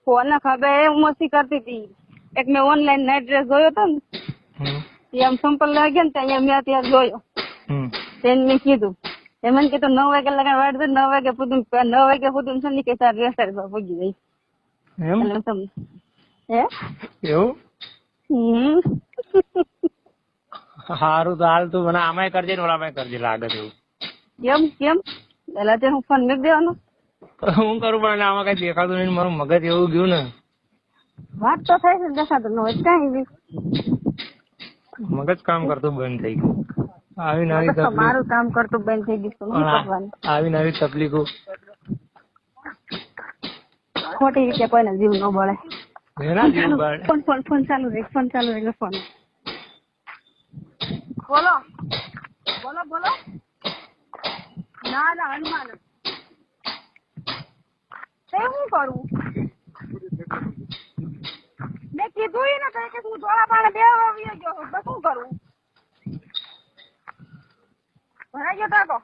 ફોન ના ખબર હું મસ્તી કરતી હતી એક મેં ઓનલાઈન નાઇટ ડ્રેસ જોયો હતો ને આમ સંપલ લાગ્યા ને ત્યાં મેં ત્યાં જોયો તેને મેં કીધું એ મને કીધું 9 વાગે લગાડ વાળ દે 9 વાગે પૂછું 9 વાગે પૂછું છે ને કે તાર ડ્રેસ પૂછી જઈશ એમ હે એવું સારું તો હાલ તું મને આમાંય કરજે ને ઓલામાંય કરજે લાગે છે એવું કેમ પેલા તે હું ફોન મેક દેવાનો હું કરું પણ આમાં કઈ દેખાતું નહીં મારું મગજ એવું ગયું ને વાત તો થાય છે દેખાતું ન હોય કઈ મગજ કામ કરતું બંધ થઈ ગયું આવી નવી તકલીફ મારું કામ કરતું બંધ થઈ ગયું આવી નવી તકલીફો ખોટી રીતે કોઈને જીવ ન બળે ફોન ચાલુ રહે ફોન બોલો ના હનુમાન શું કરું મેં કીધું ને કે હું ધોળા પાણે બેહવા આવી ગયો શું કરું ભરાઈ ગયો ટાકો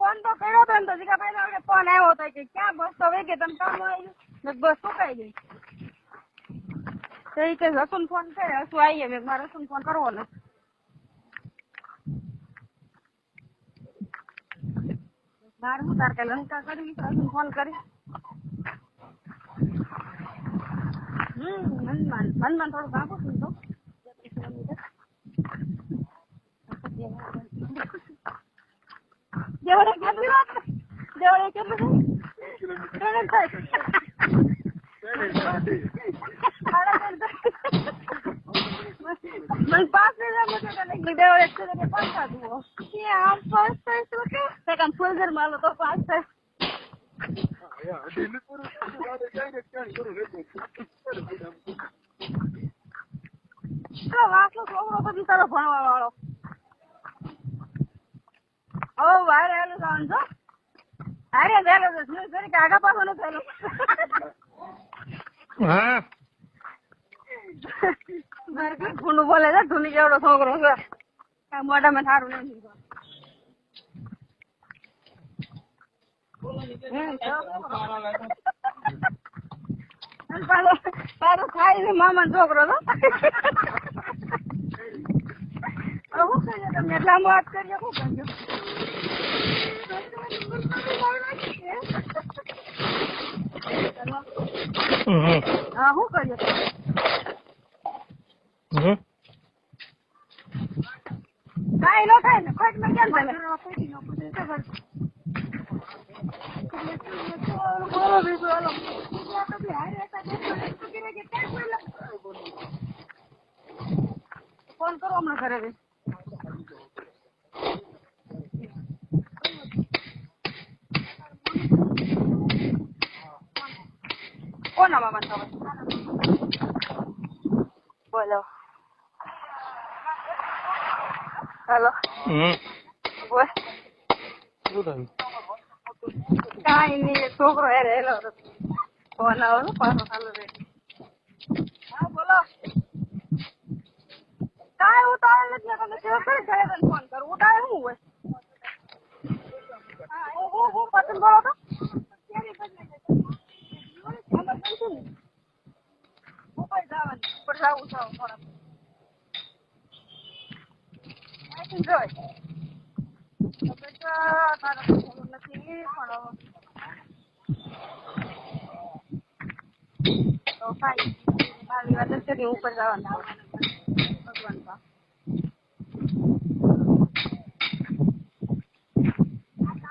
ફોન તો કર્યો હતો ને તો જીગાભાઈ ફોન આવ્યો હતો કે ક્યાં બસ તો વે કે તમે કામ આવ્યું બસ સુકાઈ ગઈ તો એ કે હસુન ફોન કરે હસુ આવીએ મેં મારે હસુન ફોન કરવો ને મારે હું તાર કે લંકા કરી હસુન ફોન કરી હનુમાન થોડું કાપું છું તો જેવડે કેટલી વાત જેવડે કેટલું મને 5 ફૂલઝર માલો તો 5 થાય વાસલો છોકરો તો બિચારો ભણવા વાળો હવે વારે આવેલું જવાનું છો અરે વહેલો જરી કે આગા પાછો નથી થયેલો હા મારે કઈ ખૂનું બોલે છે ધૂની જેવડો છોકરો છે મોઢામાં સારું નહીં પાછો ખાઈ છે મામા છોકરો તો શું કરીએ તમે એટલા વાત કરીએ શું કરીએ હા શું કરીએ કાંઈ ન થાય ને ખોટમાં કેમ તમે બોલો બીજું હાલો ફોન કરો હમણાં ઘરે કોના મામા ખબર બોલો હેલો બોલ કાંઈ નહીં છોકરો હેરે હેલો ફોન આવો પાછો ચાલુ રહે હા બોલો કાંઈ ઉતાવળ નથી તમે સેવા કરી ઘરે ફોન કરું ઉતાવળ શું હોય હા હું પસંદ બોલો તો ઉપર જવાનું ઉપર જવું થોડા નથી પણ ઉપર જવાનું ભગવાન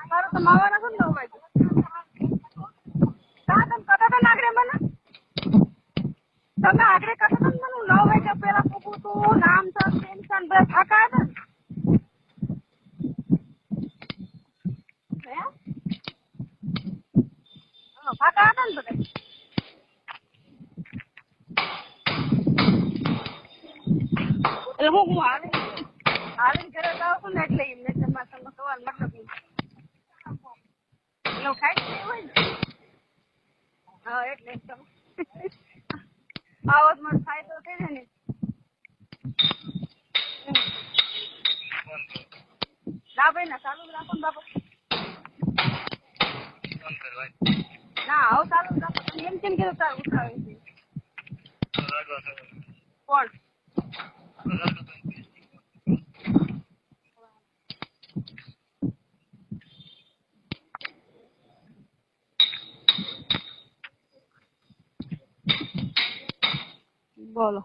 તારો તો માવાના શું નવ વાગે તમે કટા નાગરે મને તમે આગળ કટા મને 9 વાગ્યા પેલા પૂછું તું નામ તો ટેન્શન બે થાકા હતા થાકા હતા ને બધા એટલે હું આવીને ઘરે જાઉં છું ને એટલે એમને તમારા સંગ સવાલ મતલબ એવું ખાઈ જ હોય ને હા એટલે આવો જ મને ફાયદો થઈ જાય ને ના ભાઈ ના ચાલુ જ રાખો ને બાપુ ના આવો ચાલુ જ રાખો એમ કેમ કીધું તાર ઉઠાવે છે કોણ બોલો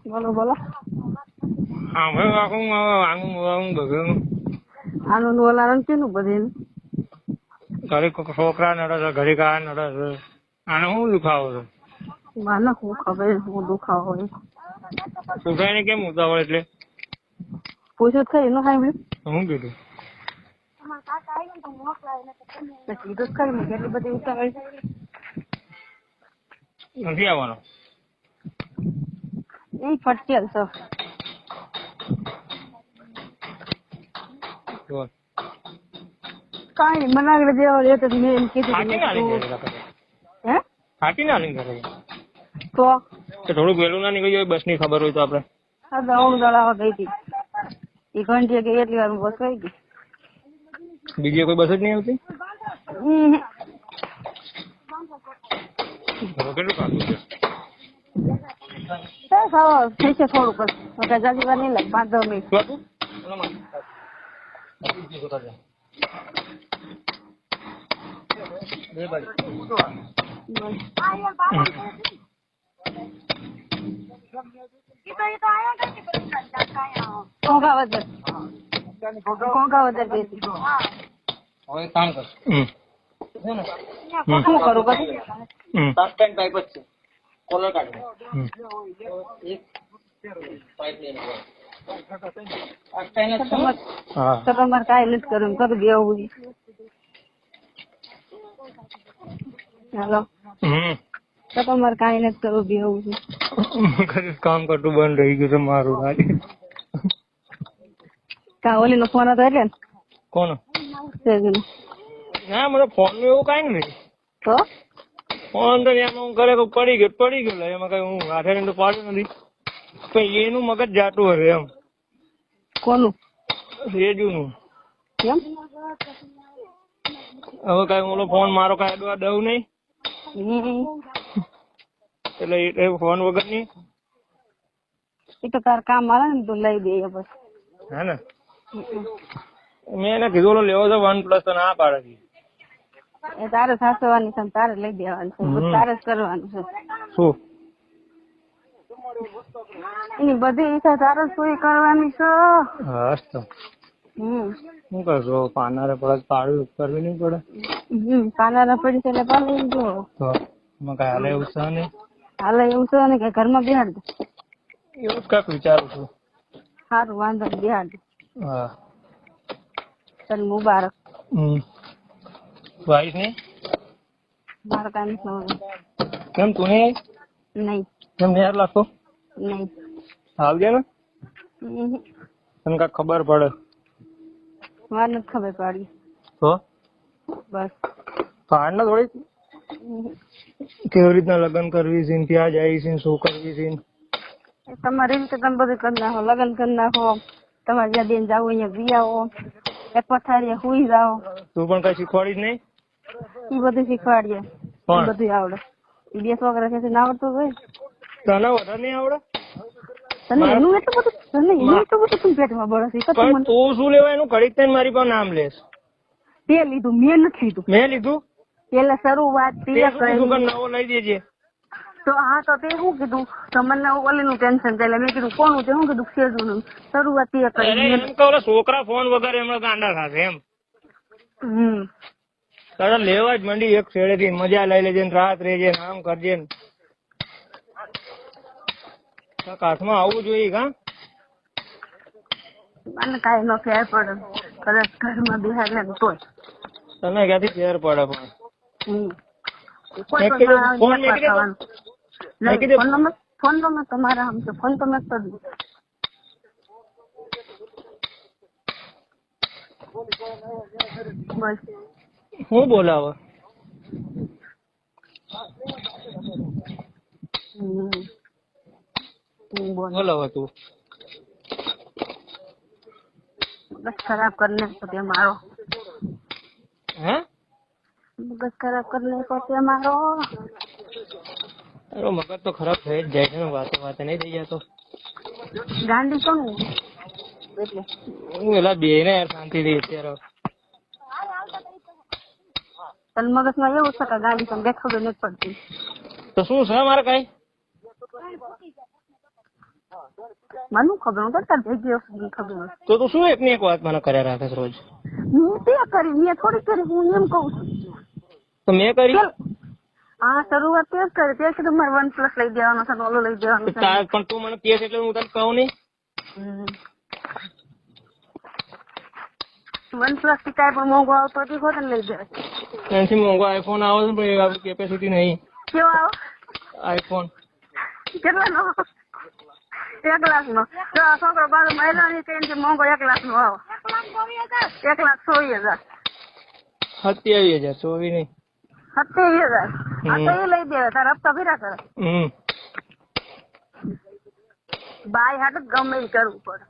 બોલો બોલો હા ભાઈ આનું ઓલાનું કેનું બધું ઘડીક છોકરા નડે છે ઘડીક આ નડે છે આને શું દુખાવો છે મને શું ખબર હું દુખાવો હોય સુખાઈ ને કેમ ઉતાવળ એટલે પૂછ્યું ખરી નું સાંભળ્યું શું કીધું કીધું જ ખરી મેં કેટલી બધી ઉતાવળ નથી આવવાનો એ ફટકેલ છો કાંઈ મને આગળ દેવા રહેતો મેં એમ કીધું હે હાથી ના લઈને કરે તો થોડુંક વહેલું ના નીકળી જાય બસ ની ખબર હોય તો આપડે હા દઉં દળાવા ગઈ હતી એ ઘંટી કે એટલી વાર બસ થઈ ગઈ બીજી કોઈ બસ જ નહીં આવતી કેટલું કાઢવું છે થઈ છે થોડુંક જલ્દી વાર નહીં લાગે 5-10 મિનિટ કોંગાવદર બેસી હવે કામ કર શું કરું પછી સસ્ટેન્ડ પાઇપ જ છે કોલર કાઢો એક પાઇપ લઈને તો તમારે કાંઈ નથી કરવું કરું દેવું હેલો તો તમારે કાંઈ નથી કરવું બેવું છે કામ કરતું બંધ રહી ગયું છે મારું કા ઓલી નો ફોન હતો એટલે ને કોણ સેજુનો ના મને ફોન નું એવું કઈ નથી તો ફોન તો એમાં હું કરે પડી ગયો એમાં કઈ હું હાથે તો પાડ્યું નથી પણ એનું મગજ જાતું હશે એમ કોનું રેજુનું કેમ હવે કઈ ઓલો ફોન મારો કઈ અડવા દઉં નહીં એટલે એ ફોન વગર ની એ તો તાર કામ આવે ને તું લઈ દે બસ હે ને મેં એને કીધું ઓલો લેવો છે OnePlus તો ના પાડે છે એ તારે સાસવાની છે તારે લઈ દેવાનું છે તારે જ કરવાનું છે શું એની બધી ઈચ્છા તારે પૂરી કરવાની છે. હસ તો શું કરશો પાનારે પડે પાડું કરવી નહીં પડે કાના પડી છે એટલે પાડી જો તો એમાં કઈ હાલે એવું છે નહીં હાલે એવું છે ને કે ઘરમાં બેહાડ દે. એવું જ કાંઈક વિચારું છું. સારું વાંધો નહીં બેહાડ દે. હા તને મુબારક. તું આવીશ નહીં મારે કાંઈ નથી કેમ તું નહીં નહીં કેમ નહીં યાર લાગતો નહીં. આવજે ને તને કાંઈક ખબર પડે મારે નથી ખબર પડી તો બસ. પાડ ને થોડીક કેવી રીતના લગ્ન કરવી છે ત્યાં જાય છે શું કરવી છે તમારી રીતે તમે બધું કરી નાખો લગ્ન કરી નાખો તમારે જ્યાં બેન જાવ અહીંયા જઈ આવો એક પથારીએ સુઈ જાઓ તું પણ કઈ શીખવાડીશ નહીં એ બધું શીખવાડીએ એ કોણ? બધું આવડે. એ 2 વગર છે ના આવડતું હોય તને વધારે નહીં આવડે તને એનું એટલું બધું તને એનું એટલું બધું તું પેટમાં બળસ એ પણ તું શું લેવા એનું ઘડીક થઈને મારી પાસે નામ લેશ તે લીધું મેં નથી લીધું. મેં લીધું પેલા શરૂઆત તે તે શું કરી કીધું કે નવો લઈ દેજે તો હા તો તે શું કીધું તો મને ઓલીનું ટેન્શન એટલે મેં કીધું કોનું તે શું કીધું સેજુનું શરૂઆત તે અરે કરી. એમ કે ઓલા છોકરા ફોન વગર એમણે ગાંડા થશે એમ તારે લેવા જ મંડી એક છેડે થી મજા લઈ લેજે ને રાત રહેજે ને આમ કરજે ને કાઠમાં આવવું જોઈએ કા મને કાંઈ ન ફેર પડે કદાચ ઘરમાં બિહાર ને તોય તને ક્યાંથી ફેર પડે પણ કોઈ મેં કીધું ફોન મેં કીધું ખાવાનું મેં કીધું ફોન નંબર તમારા આમ છે ફોન તો મેં કરી બસ. હું બોલાવે બોલાવે તું બસ ખરાબ કરીને પોતે મારો હે મગજ ખરાબ કરીને પોતે મારો તારો મગજ તો ખરાબ થઈ જ જાય છે ને વાતે વાતે નહીં થઈ જતો ગાંડી કોણ એટલે હું એલા બે ને યાર શાંતિથી અત્યારે તન મગજમાં એવું છે કે ગાંડી તમને ખબર નથી પડતી. તો શું છે મારે કઈ મને ખબર હું કરતા ભેગી મને ખબર હોય. તો તું શું એકની એક વાત મને કર્યા રાખે રોજ હું તે કરી મેં થોડી કરી હું એમ કઉ છું. તો મેં કરી હા શરૂઆત તે જ કરી તે કીધું મારે OnePlus લઈ દેવાનો છે ઓલો લઈ દેવાનો છે. પણ તું મને કહે એટલે હું તને કહું નહીં OnePlus થી કાંઈ પણ મોંઘો આવતો હતી હોત ને લઈ દેવાય. એનાથી મોંઘો આઈફોન આવે છે પણ આપણી કેપેસિટી નહીં કેવો આવો આઈફોન કેટલાનો 1 લાખનો તો આ છોકરો બાજુ મહિલાની કઈ મોંઘો 1 લાખનો આવો 1,24,000 27,000 ચોવી નહીં 27,000 આ તો એ લઈ દેવાય તારા હપ્તા ભર્યા કરે બાય હાટ જ ગમે એ કરવું પડે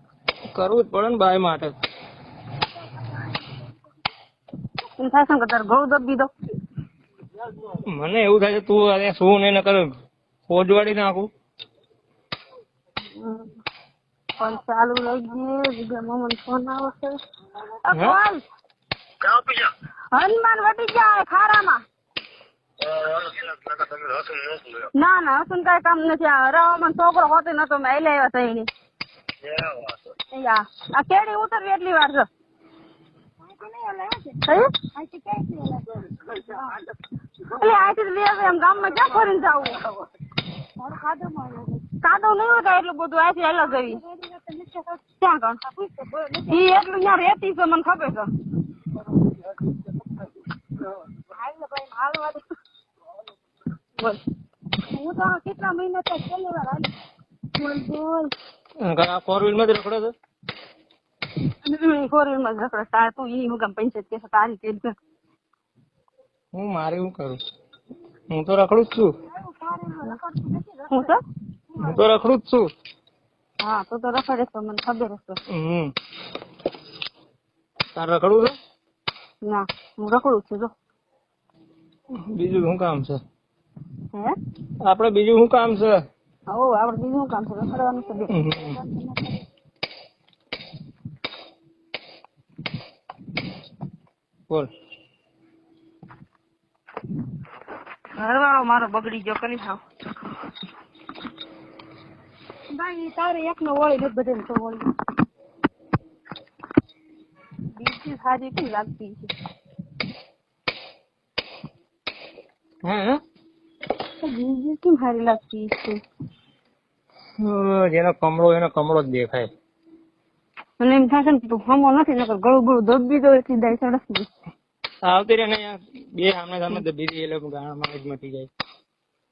કરવું જ પડે ને બાય માટે એમ થાય છે કે તારે ઘઉં દબી દો. મને એવું થાય છે તું અરે શું નહીં ન કર ખોજવાડી નાખું ફોન ચાલુ લઈ ગયે બીજા મમ્મી ફોન આવે છે. હે? હનુમાન વટી જાય ખારામાં. ના ના હસુન કઈ કામ નથી આ રવામાં છોકરો હોતો નતો મેં લઈ આવ્યા તઈ આ કેડી ઉતરવી એટલી વાર છે. એટલે આથી એમ ગામમાં ક્યાં ફરીને જવું કાદવ નહીં હોય કાંઈ એટલું બધું આથી અલગ આવી ક્યાં કામ ઈ એટલું ત્યાં રેતી છે મને ખબર છે. બોલ હું તો કેટલા મહિના તો છેલ્લી વાર આવી બોલ બોલ આ 4 વ્હીલ માં જ રખડો છે 4 વ્હીલ માં જ રખડે તાર તું ઈ હું કામ 65 કે તારી તેલ છે હું મારે શું કરું હું તો રખડું જ છું હું તો રખડું જ છું હા તો રખડે તો મને ખબર હશે. તાર રખડવું છે ના હું રખડું છું જો બીજું શું કામ છે હે આપડે બીજું શું કામ છે ઓ આપણે બીજું શું કામ છે રખડવાનું છે બે. બોલ ઘરવાળો મારો બગડી ગયો કરી થાવ ભાઈ તારે એકનો વળી ને બધાને તો વળી બીજી સારી કેમ લાગતી છે હે બીજી કેમ સારી લાગતી છે જેનો કમળો એનો કમળો જ દેખાય. મને એમ થશે ને તું હમો નથી નકર ગળું ગળું દબી દો એટલી દાય સડસ આવતી રે ને બે સામે સામે દબી દે એટલે ગાળામાં જ મટી જાય.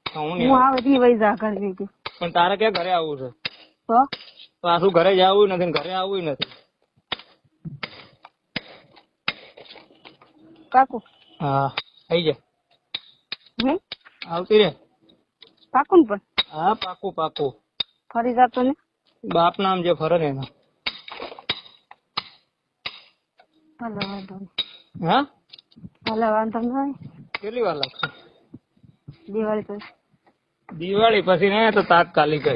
હું નહીં હું આવે તી વૈજા કરવી હતી પણ તારે ક્યાં ઘરે આવવું છે? તો પાછું ઘરે જવું નથી ને ઘરે આવવું નથી. કાકુ હા થઈ જાય હે આવતી રે. કાકુ ને પણ હા પાકું પાકું. ફરી જાતો ને બાપ નામ જે ફરે ને એના. ભલે વાંધો નહીં હા ભલે વાંધો નહીં કેટલી વાર લાગશે? દિવાળી તો દિવાળી પછી ને તો તાત્કાલિક જ.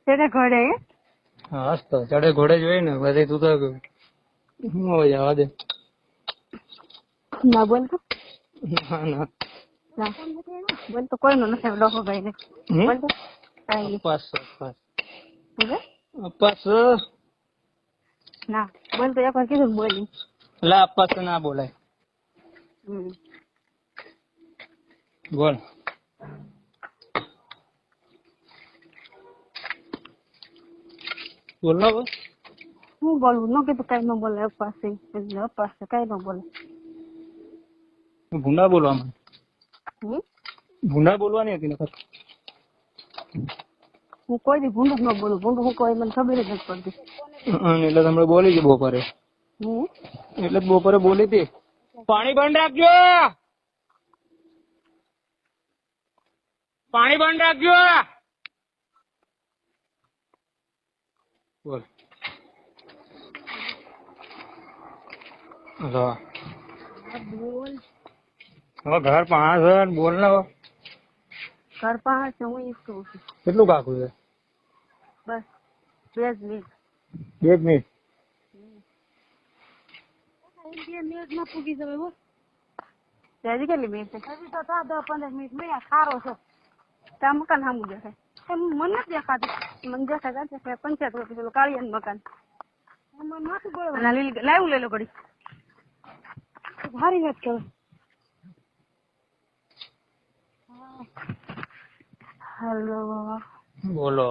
તેને ઘડે હા તો ચડે ઘોડે જ હોય ને પછી તું તો હું હોય જવા દે. ના બોલ તો ના ના ના બોલ તો કોઈ નો નથી ડોકો ભાઈ ને બોલ તો કાઈ અપાસ અપાસ નહીં અપાસ ના બોલ તો એકવાર કીધું બોલી લા અપાસ તો ના બોલાય. બોલ બોલ ના બોલ. હું બોલવું ન કીધું કઈ ન બોલે અપાસ એટલે અપાસ કઈ ન બોલે ભૂંડા બોલવામાં હમ? ભૂંડા બોલવાની હતી નકર. હું કોઈ દી ભૂંડું જ ન બોલું ભૂંડું હું કોઈ મને ખબર જ નથી પડતી એટલે તમે બોલી હતી બપોરે એટલે જ બપોરે બોલી હતી. પાણી બંધ રાખજો પાણી બંધ રાખજો. બોલ બોલ હવે ઘર પાંચ બોલ ને હવે. ઘર પાસે હું ઈ કહું છું કેટલું કાકું છે? બસ 2 મિનિટ 2 મિનિટ. 2 મિનિટ માં પૂગી જવાય બોલ હજી કેટલી મિનિટ છે હજી તો 10-15 મિનિટ મળ્યા સારો છે ત્યાં મકાન સામું દેખાય એમ મને નથી દેખાતું મને દેખાય પંચાયત પેલું કાળિયાનું મકાન લાવું લઈ લો ઘડી ભારી વાત કરો હેલો બોલો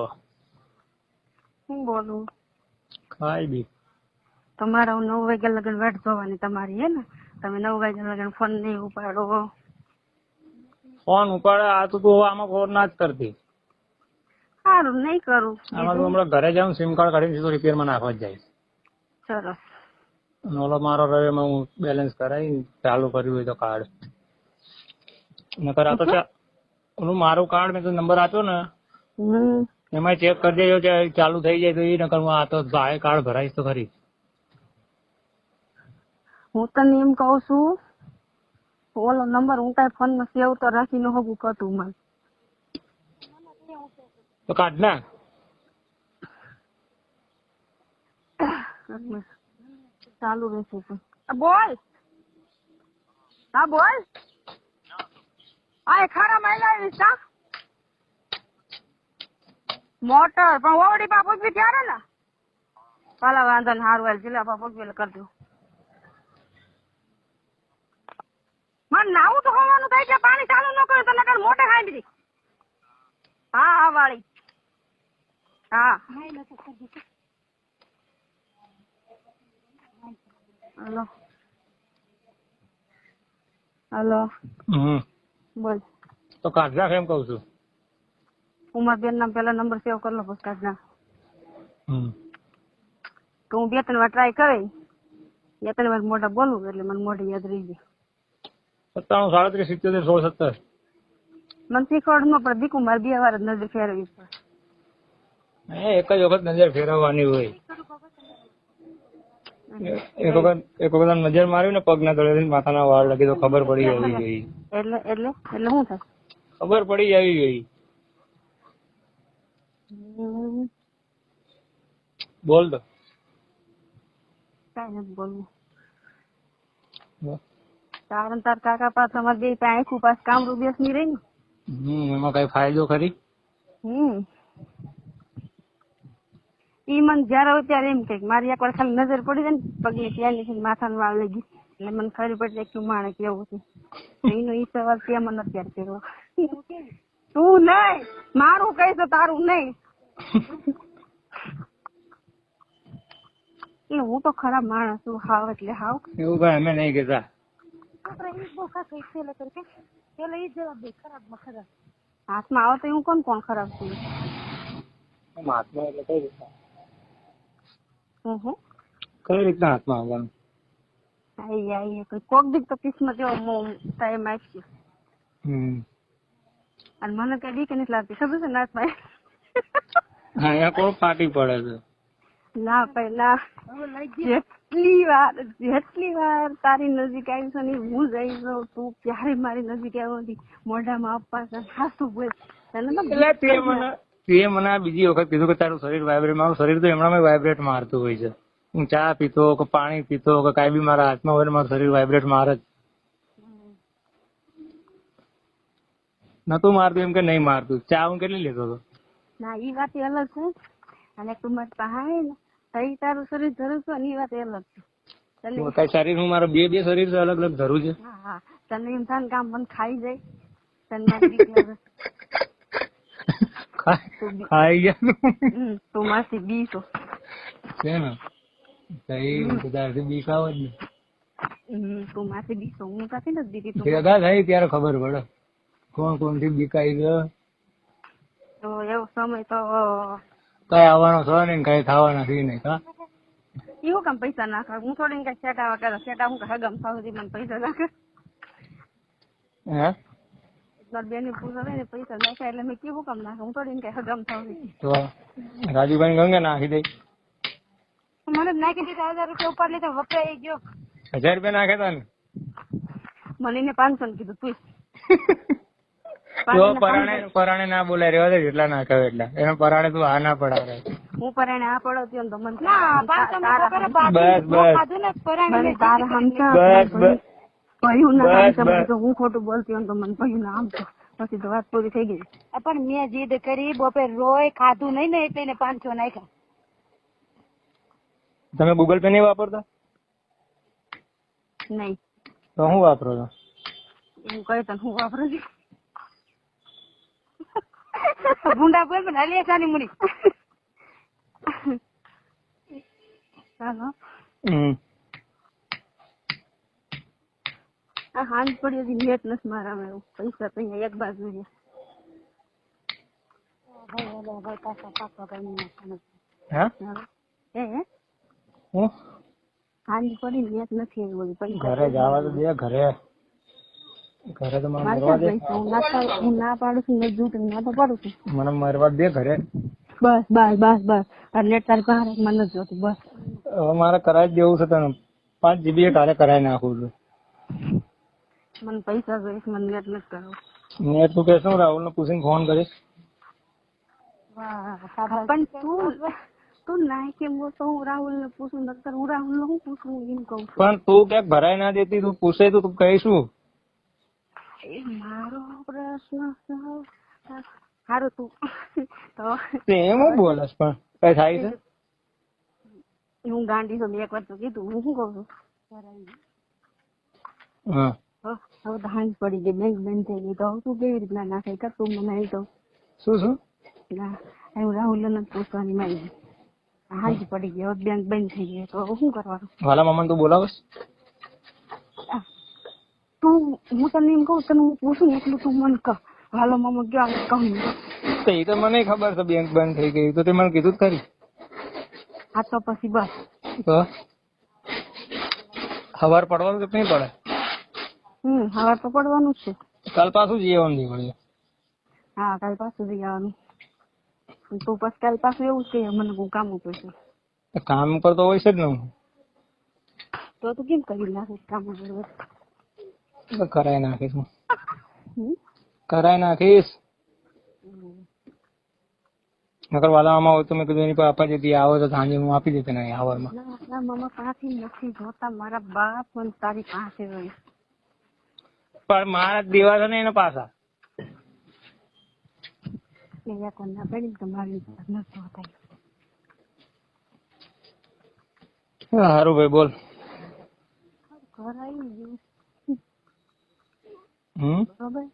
હું બોલું ખાઈ બી તમારા 9 વાગ્યા લગન વાટ જોવાની તમારી હે ને તમે 9 વાગ્યા લગન ફોન નહીં ઉપાડો ફોન ઉપાડે આ તો તું આમાં ફોન ના જ કરતી. સારું નહીં કરું આમાં તું હમણાં ઘરે જાઉં સિમ કાર્ડ કાઢીને સીધો રિપેરમાં નાખવા જ જાય. સરસ ઓલો મારો રવિમાં હું બેલેન્સ કરાવી ચાલુ કર્યું હોય તો કાર્ડ નકર આ તો ઓલું મારું કાર્ડ મેં તો નંબર આપ્યો ને એમાં ચેક કરી દેજો કે ચાલુ થઈ જાય તો એ નકર હું આ તો ભાઈ કાર્ડ ભરાઈશ તો ખરી. હું તને એમ કઉ છું ઓલો નંબર હું કઈ ફોન માં સેવ તો રાખી ન હોવું કતું મને તો કાઢ ના. ચાલુ રહેશે પણ બોલ હા બોલ આ ખારા માયલા આવીશ કા મોટર પણ ઓવડી પા પૂછવી ત્યારે ને પાલા વાંધો ને હારું વાલ જિલ્લા પા પૂછવી કરી દઉં મને નાવું તો હોવાનું થાય છે પાણી ચાલુ ન કર્યું તો નકર મોટે ખાઈ દીધી હા હા વાળી હા હલો હલો બોલ તો કાઢ નાખ એમ કઉ છું. ઉમર બેન નામ પેલા નંબર સેવ કરી લો પછી કાઢ નાખ તો હું 2-3 વાર ટ્રાય કરી 2-3 વાર મોઢા બોલું એટલે મને મોઢે યાદ રહી જાય. 97 37 77 16 મને શીખવાડ ન પડે દીકુ મારે 2 વાર જ નજર ફેરવી પડે. એક જ વખત નજર ફેરવવાની હોય. એક વખત નજર માર્યું ને પગના તળે માથાના વાળ લગી તો ખબર પડી આવી ગઈ. એટલે એટલે એટલે શું થાય ખબર પડી આવી ગઈ. બોલ તો કઈ નથી બોલવું તાર તાર કાકા પાસે અમારે બે આખું પાસ કામરૂ બેસ ની રહી ને એમાં કઈ ફાયદો ખરી ઈ મને જયારે હોય ત્યારે એમ કે મારી એકવાર ખાલી નજર પડી જાય ને પગની ત્યાંની માથાનું વાળ લઈ ગઈ એટલે મને ખબર પડી જાય કે માણે કેવું છે એનો ઈ સવાલ ત્યાં મને અત્યારે કર્યો. તું નહીં મારું કહીશ તો તારું નહીં. એટલે હું તો ખરાબ માણસ છું હાવ એટલે હાવ. એવું કઈ અમે નહીં કહેતા. હાથમાં આવે તો હું કોણ ખરાબ છું. હાથમાં એટલે કઈ રીતના હમ કઈ રીતના હાથમાં આવવાનું? કોક દીક તો કિસ્મત એવો ટાઈમ આપશે. અને મને કઈ બીક નથી લાગતી ખબર છે નાથ ભાઈ. હા અહીંયા કોણ ફાટી પડે છે? ના પેલા જેટલી વાર તારી નજીક આવી છે ને હું જઈ જાઉં તું ક્યારે મારી નજીક આવ્યો નથી મોઢામાં આપવા છે હાસું બોલ. તે મને બીજી વખત કીધું કે તારું શરીર વાઇબ્રેટ, મારું શરીર તો એમણામાં વાઇબ્રેટ મારતું હોય છે. હું ચા પીતો કે પાણી પીતો કે કાંઈ બી મારા હાથમાં હોય મારું શરીર વાઇબ્રેટ મારે જ. નતું મારતું એમ કે નહીં મારતું. ચા હું કેટલી લેતો હતો? ના ઈ વાત અલગ છે અને તું મત પહાય ને તઈ તારું શરીર ધરું છું અને ઈ વાત અલગ છે. કઈ શરીર હું મારો બે શરીર છે અલગ અલગ ધરું છે. હા હા તને એમ થાય ને કામ બંધ ખાઈ જાય તને મારી બીક લાગે. ખાઈ ગયા તું માસી બીસો છે ને કઈ બીક આવે જ ને. તું માસી બીસો હું કાથી નથી દીધી. ભેગા થાય ત્યારે ખબર પડે કોણ કોણ થી બીકાઈ ગયો. તો એવો સમય તો કઈ આવવાનો છે ને કઈ થવાના નથી નહીં. હા એવું કામ પૈસા નાખે હું થોડી કઈ સેટા કરે સેટા હું હગમ થાવ મને પૈસા નાખે. હે મારી બેન પૂછો ને પૈસા નાખ્યા એટલે મેં કેવું કામ નાખે હું થોડી કઈ હગમ થાવ. તો રાજુભાઈ ગંગે નાખી દઈ. મને નાખી દીધા 1000 રૂપિયા ઉપર લીધા વપરાઈ ગયો. 1000 રૂપિયા નાખ્યા તા ને મને એને 500 ને કીધું તું. પરાણે ના બોલાય રેવા દે જેટલા નાખ્યા એટલા એને પરાણે તું આ ના પડાવે. હું પરાણે આ પડતી ને તો મને હું ખોટું બોલતી હોય તો મને કહ્યું ના આમ તો પછી તો વાત પૂરી થઈ ગઈ. પણ મેં જીદ કરી બપોર રોય ખાધું નહીં ને એટલે 500 નાખ્યા. તમે ગૂગલ પે નહીં વાપરતા? નહીં તો હું વાપરો છો? એવું કહે તને હું વાપરું છું. ગુંડા બોલ પણ હાલી સાની મુડી. ચાલો આ હાંજ પડી હજી નેટ નથી મારામાં એવું પૈસા તો અહીંયા એક બાજુ રહ્યા. હાંજ પડી નેટ નથી આવ્યું પૈસા. ઘરે જવા તો દે. ઘરે તો મને મરવા દે. હું ના પાડું છું ને જૂઠ ના તો પાડું છું. મને મરવા દે ઘરે. બસ બસ બસ બસ નેટ તારી પાસે મને નથી જોતું બસ. હવે મારે કરાવી જ દેવું છે તને 5 GB તારે કરાવી નાખવું છે. મને પૈસા જોઈશ મને નેટ નથી કરાવું. નેટ તું કહેશું રાહુલ ને પૂછીને ફોન કરીશ. પણ તું ના કેમ તો હું રાહુલ ને પૂછું નકર હું રાહુલ ને હું પૂછું એમ કહું છું. પણ તું ક્યાંક ભરાઈ ના દેતી તું પૂછે તો તું કહીશું. મારો પ્રશ્ન સારું તું તો એમ બોલસ પણ કઈ થાય છે. હું ગાંડી છું એક વાર તો કીધું હું શું કઉ છું. હા હવે તો હાંજ પડી ગઈ બેંક બંધ થઈ ગઈ તો તું કેવી રીતના નાખે કર તું મને આવી તો શું ના હું રાહુલ ને પૂછવાની મારી હાંજ પડી ગઈ હવે બેંક બંધ થઈ ગઈ તો શું કરવાનું. વાલા મામા તું બોલાવસ તું હું તને એમ કહું તને હું પૂછું એટલું તું મને કહ હાલો મામા ક્યાં કહું તો એ તો મને ખબર છે બેંક બંધ થઈ ગઈ તો તે મને કીધું જ ખરી. હા તો પછી બસ તો સવાર પડવાનું કે નહીં પડે? હવે તો પડવાનું જ છે. કાલ પાછું જઈ આવવાનું નહીં પડે? હા કાલ પાછું જઈ આવવાનું. તું પછી કાલ પાછું એવું જ કહે મને કોઈ કામ ઉપર છે. કામ કરતો હોય છે જ ને હું તો તું કેમ કરી નાખીશ કામ ઉપર? કરાઈ નાખીશ હું. કરાઈ નાખીશ. નકર વાલામાં હોય તો મેં કીધું એની પર આપવા જતી આવો તો સાંજે હું આપી દેતે ને આવરમાં. ના મામા પાછી નથી જોતા મારા બાપ પણ તારી પાસે હોય. પણ મારા દેવા છે ને એના પાછા એટલે એક વાર ના પડી તો મારી નતો થાય. સારું ભાઈ બોલ. ઘર આવી ગયું બરોબર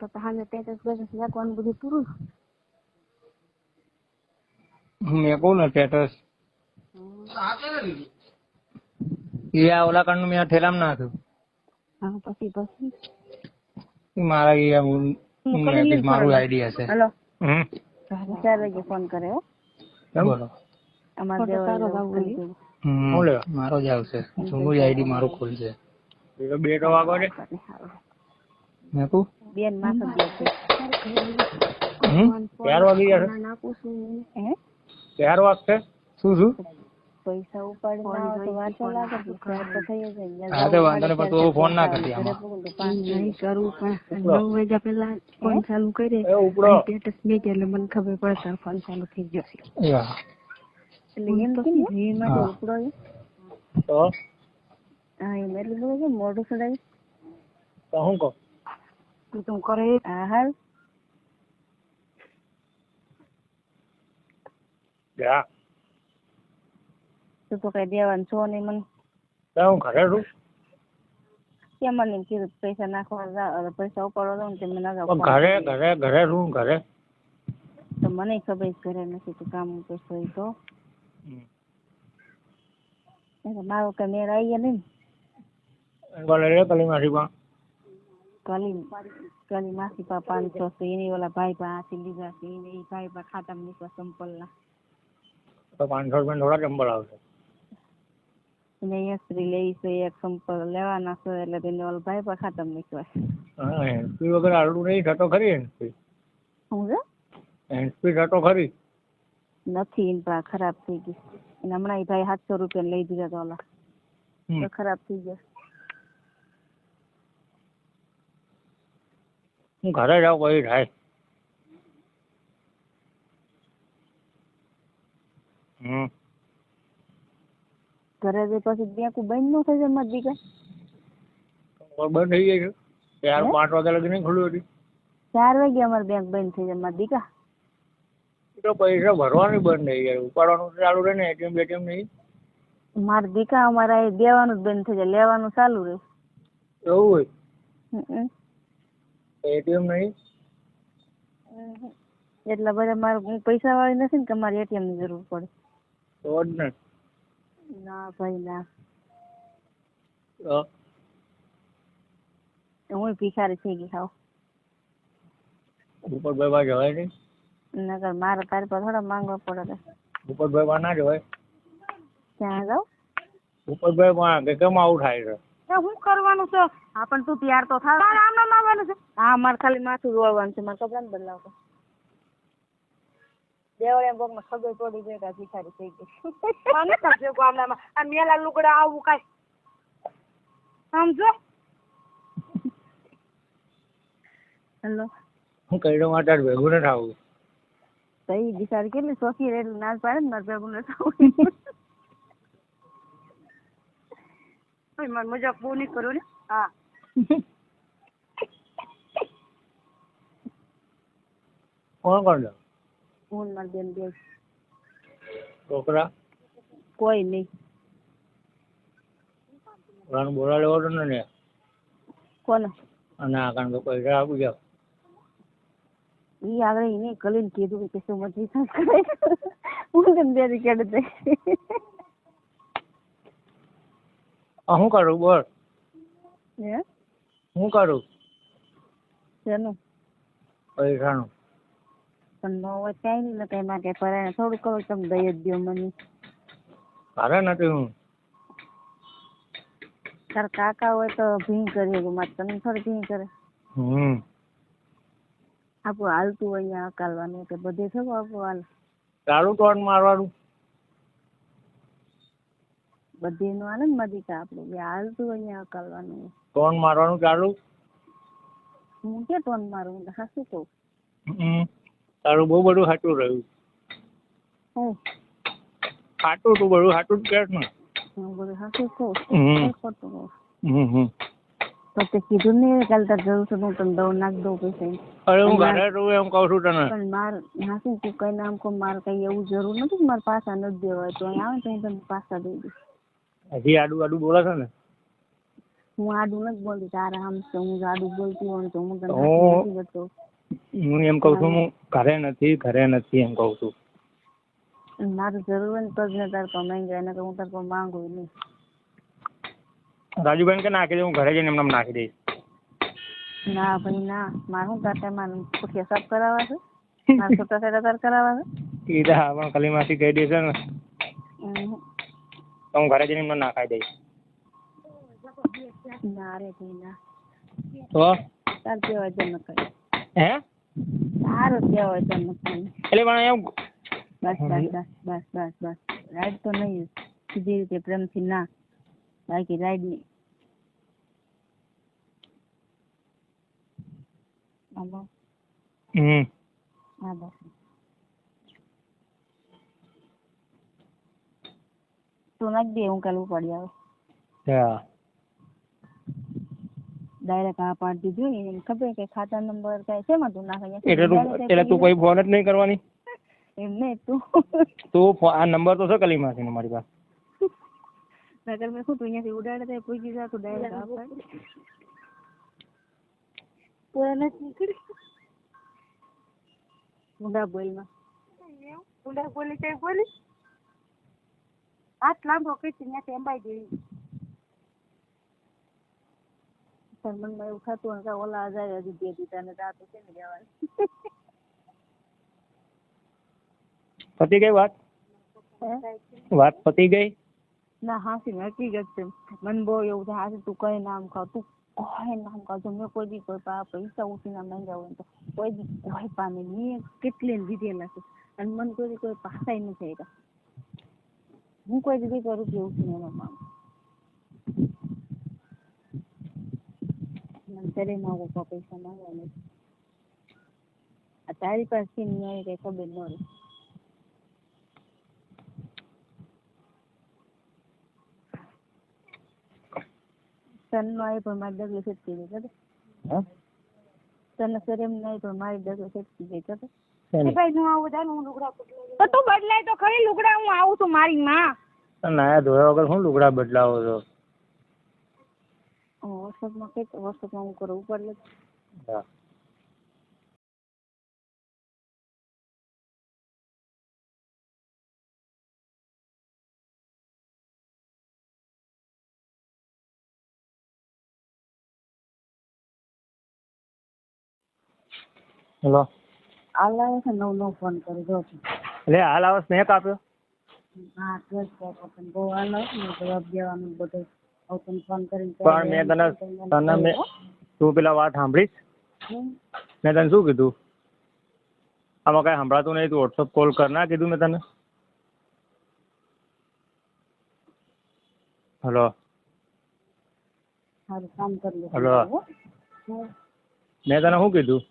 તો હાલે સ્ટેટસ બેટસ રાખવાનું બધું પૂરું. મેં કહું ને સ્ટેટસ એ આ ઓલા કાંડ નું મેં ઠેલામાં નાખ્યું. હા પછી ઈ મારા મારું આઈડિયા છે. હલો 4 વાગે ફોન કરે હો. બોલો. અમારે દેવાનો મારો જ આવશે. જૂનું આઈડી મારું ખુલશે. એ તો 2 વાગો ને મેં કહું બેન માથે બેસે 4 વાગી ગયા નાખું છું. 4 વાગશે શું પૈસા ઉપાડી ના આવે તો વાંચો લાગે તો થઈ જાય. હા તો વાંધો નહીં પણ તું ફોન ના કરતી આમાં. નહીં કરું પણ 9 વાગ્યા પહેલા ફોન ચાલુ કરે સ્ટેટસ મેં એટલે મને ખબર પડે તાર ફોન ચાલુ થઈ જશે. એટલે એમ કે ને માટે ઉપડો તો હા એમ એટલે બધું મોઢું ચડાવી તો હું કહું તું કરે હા હાલ જા તું તો કઈ દેવાનું છો નહીં મને. હું ઘરે છું. કેમ મને કીધું પૈસા નાખવા પૈસા ઉપાડવા દઉં ને તે મને ઘરે છું ઘરે તો મને ખબર ઘરે નથી તો કામ કરશો એ તો મારો કઈ મેળ આવી ગયા નહીં કલી માસી પા 500 છે એની ઓલા ભાઈ પા આથી લીધા છે એને એ ભાઈ પા ખાતામાં નીકળવા સંપલ ના તો 500 રૂપિયા થોડા ચંબલ આવશે. એને સ્ત્રી લઈ છે એક સંપલ લેવાના છે એટલે તેને ઓલા ભાઈ પા ખાતામાં નીકળવા. હા એનસ્પી વગર આડું નહીં થતો ખરી. એનસ્પી શું છે એનસ્પી થતો ખરી નથી એની પા ખરાબ થઈ ગઈ એને હમણાં એ ભાઈ 700 રૂપિયા લઈ દીધા તો ઓલા તો ખરાબ થઈ ગયા. હું ઘરે જાઉં પછી થાય. ઘરે જઈ પછી બેંક બંધ ન થઈ જાય મારી દીકરા. બંધ થઈ જાય છે 4-5 વાગ્યા લગી નહીં ખુલ્લું હતી. 4 વાગે અમારે બેંક બંધ થઈ જાય મારી દીકરા. તો પૈસા ભરવાનું બંધ થઈ જાય ઉપાડવાનું ચાલુ રહે ને એટીએમ બેટીએમ નહીં. મારા દીકરા અમારા દેવાનું જ બંધ થઈ જાય લેવાનું ચાલુ રહે. એવું હોય એટીએમ નહીં એટલા બધા મારે હું પૈસા વાળી નથી ને કે મારે એટીએમ ની જરૂર પડે. તો જ ને. ના ભાઈ ના તો હું ભિખારી થઈ ગઈ ખાવ ભૂપતભાઈ બા જવાય નહીં. નગર મારે તારી પર થોડા માંગવા પડે. ભૂપતભાઈ બા ના જવાય. ક્યાં જાવ ભૂપતભાઈ બા કે કેમ આવું થાય છે. શું કરવાનું છે હા પણ તું તૈયાર તો થાવ. આમ આવવાનું છે હા મારે ખાલી માથું ધોવાનું છે મારે કપડા ને બદલાવતો દેવળે બોક માં ખબર પડી ગઈ કે ભિખારી થઈ ગઈ. મને થશે ગામડામાં આ મેલા લુગડા આવું કાઈ સમજો. હેલો હું કઈડો માટે ભેગું ન થાવું. સહી બિચારી કેટલી શોખી રહે ના પાડે ને મારે ભેગું ન થવું. મને મજાક બહુ નહીં કરો ને. હા કોણ કોણ જાવ. હું મારી બેન બે છોકરા કોઈ નહીં. ઓલાનું બોલા લેવો તો ને કોને અને આ કારણ કે પૈસા આપી જાવ. ઈ આગળ એને કલીને કીધું કે શું મત વિશ્વાસ કરે હું કેમ બેરી કેડ દે. શું કરું બોલ. હે શું કરું શેનું પૈસાનું. પણ ન હોય ક્યાંય નહીં કઈ માટે પરાણે થોડું કરો તમે દઈ જ દો મને. ઘરે નથી હું. તાર કાકા હોય તો ભીં કરી મારે તમે થોડી ભીં કરે. આપણું હાલતું હોય અહીંયા અકાલવાનું કે બધે થયું આપણું હાલ. ચાલુ ટોન મારવાનું બધી નું હાલે ને મદિકા આપણું હાલતું હોય અહીંયા અકાલવાનું. ટોન મારવાનું ચાલુ. હું કે ટોન મારું હું હાસું કહું. તારું બહુ બધું સાચું રહ્યું. હું સાચું તું બધું સાચું જ કે ને. હું બધું હાસું કહું ખોટું કહું. તો તે કીધું નહીં કાલે તાર જરૂર છે હું તને દઉં નાખ દઉં પૈસા. અરે હું ઘરે રહું એમ કહું છું તને. પણ મારે નાખી તું કઈ નામ કહો મારે કઈ એવું જરૂર નથી કે મારે પાછા નથી દેવા. તો અહીં આવે તો હું તને પાછા દઈ દઈશ. હજી આડું બોલે છે ને. હું આડું નથી બોલતી તારા આમ છે. હું આડું બોલતી હોય તો હું તને નથી કરતો. હું એમ કહું છું હું ઘરે નથી એમ કહું છું. મારે જરૂર હોય ને તો જ ને તાર પર માંગી એને હું તાર પર માંગુ નહીં. રાજુભાઈ કે નાખી દે હું ઘરે જઈને એમને નાખી દઈશ. ના ભાઈ ના મારે શું તાર મારે ખોટિયા સાફ કરાવવા છે. મારે છોટા સાઈડા તાર કરાવવા છે. એ તો હા પણ કલીમાંથી કહી દેશે ને તો હું ઘરે જઈને એમને નાખાઈ દઈશ. ના રે ભાઈ ના. તો તાર કેવાય જન્મ કરે. હે તારો કેવાય જન્મ કરે. એટલે પણ એમ બસ રાઈડ તો નહીં સીધી રીતે પ્રેમથી ના બાકી રાઈડ નહીં. હાલો હા બસ તું નાખ દે હું કાલે ઉપાડી આવે. ડાયરેક્ટ આ પાડી દીધું એને ખબર કે ખાતા નંબર કઈ છે માં તું નાખે એટલે તું કોઈ ફોન જ નહીં કરવાની. એમ નહીં તું આ નંબર તો છે કલીમાંથી ને મારી પાસે. નગર મેં શું તું અહીંયાથી ઉડાડે પૂછી જા તું ડાયરેક્ટ આ પાડી પૂરા નથી નીકળી. ઊંડા બોલમાં ઊંડા બોલી કઈ બોલી હાથ લાંબો કરી ત્યાંથી અંબાઈ જેવી. મનમાં એવું થતું હોય કે ઓલા જાય હજી બે દીધા ને રાત છે ને જવાની. પતી ગઈ વાત પતી ગઈ. ના હાસી હકીકત છે. મને બહુ એવું થાય હાસી તું કઈ નામ ખાવ તું કોઈ નામ ખાવ જો મેં કોઈ દી કોઈ પૈસા ઉઠીને માંગ્યા હોય તો કોઈ દી કોઈ પામે મેં કેટલી લીધેલા છે અને મને કોઈ દી કોઈ પાછા નથી આવ્યા. હું કોઈ દી કરું છું ઉઠીને એનો માંગુ મને શરીરમાં કોઈ પૈસા માંગવા નથી. આ તારી પાસે નહીં કઈ ખબર ન રહે. તનનો આવી પણ મારી ડગલી છટકી ગઈ ખબર. તને શરીર નહીં પણ મારી ડગલી છટકી ગઈ ખબર. ભાઈ હું આવું જાણ હું લુગડા બદલાય તો તું બદલાય તો ખરી લુગડા હું આવું છું મારી માં. નાયા ધોયા વગર શું લુગડા બદલાવો છો. વરસાદમાં કઈ વરસાદમાં હું કરું ઉપર લે. હેલો હાલ આવે છે નવ ફોન કરી દો. એટલે હાલ આવે સ્નેક આપ્યો. હા બહુ હાલ આવે ને જવાબ દેવાનું બધું ફોન કરીને. પણ મેં તું પેલા વાત સાંભળીશ. મેં તને શું કીધું આમાં કઈ સંભળાતું નહીં. તું વોટ્સઅપ કોલ કર ના કીધું મેં તને. હલો સારું કામ કરી લો. હલો મેં તને શું કીધું.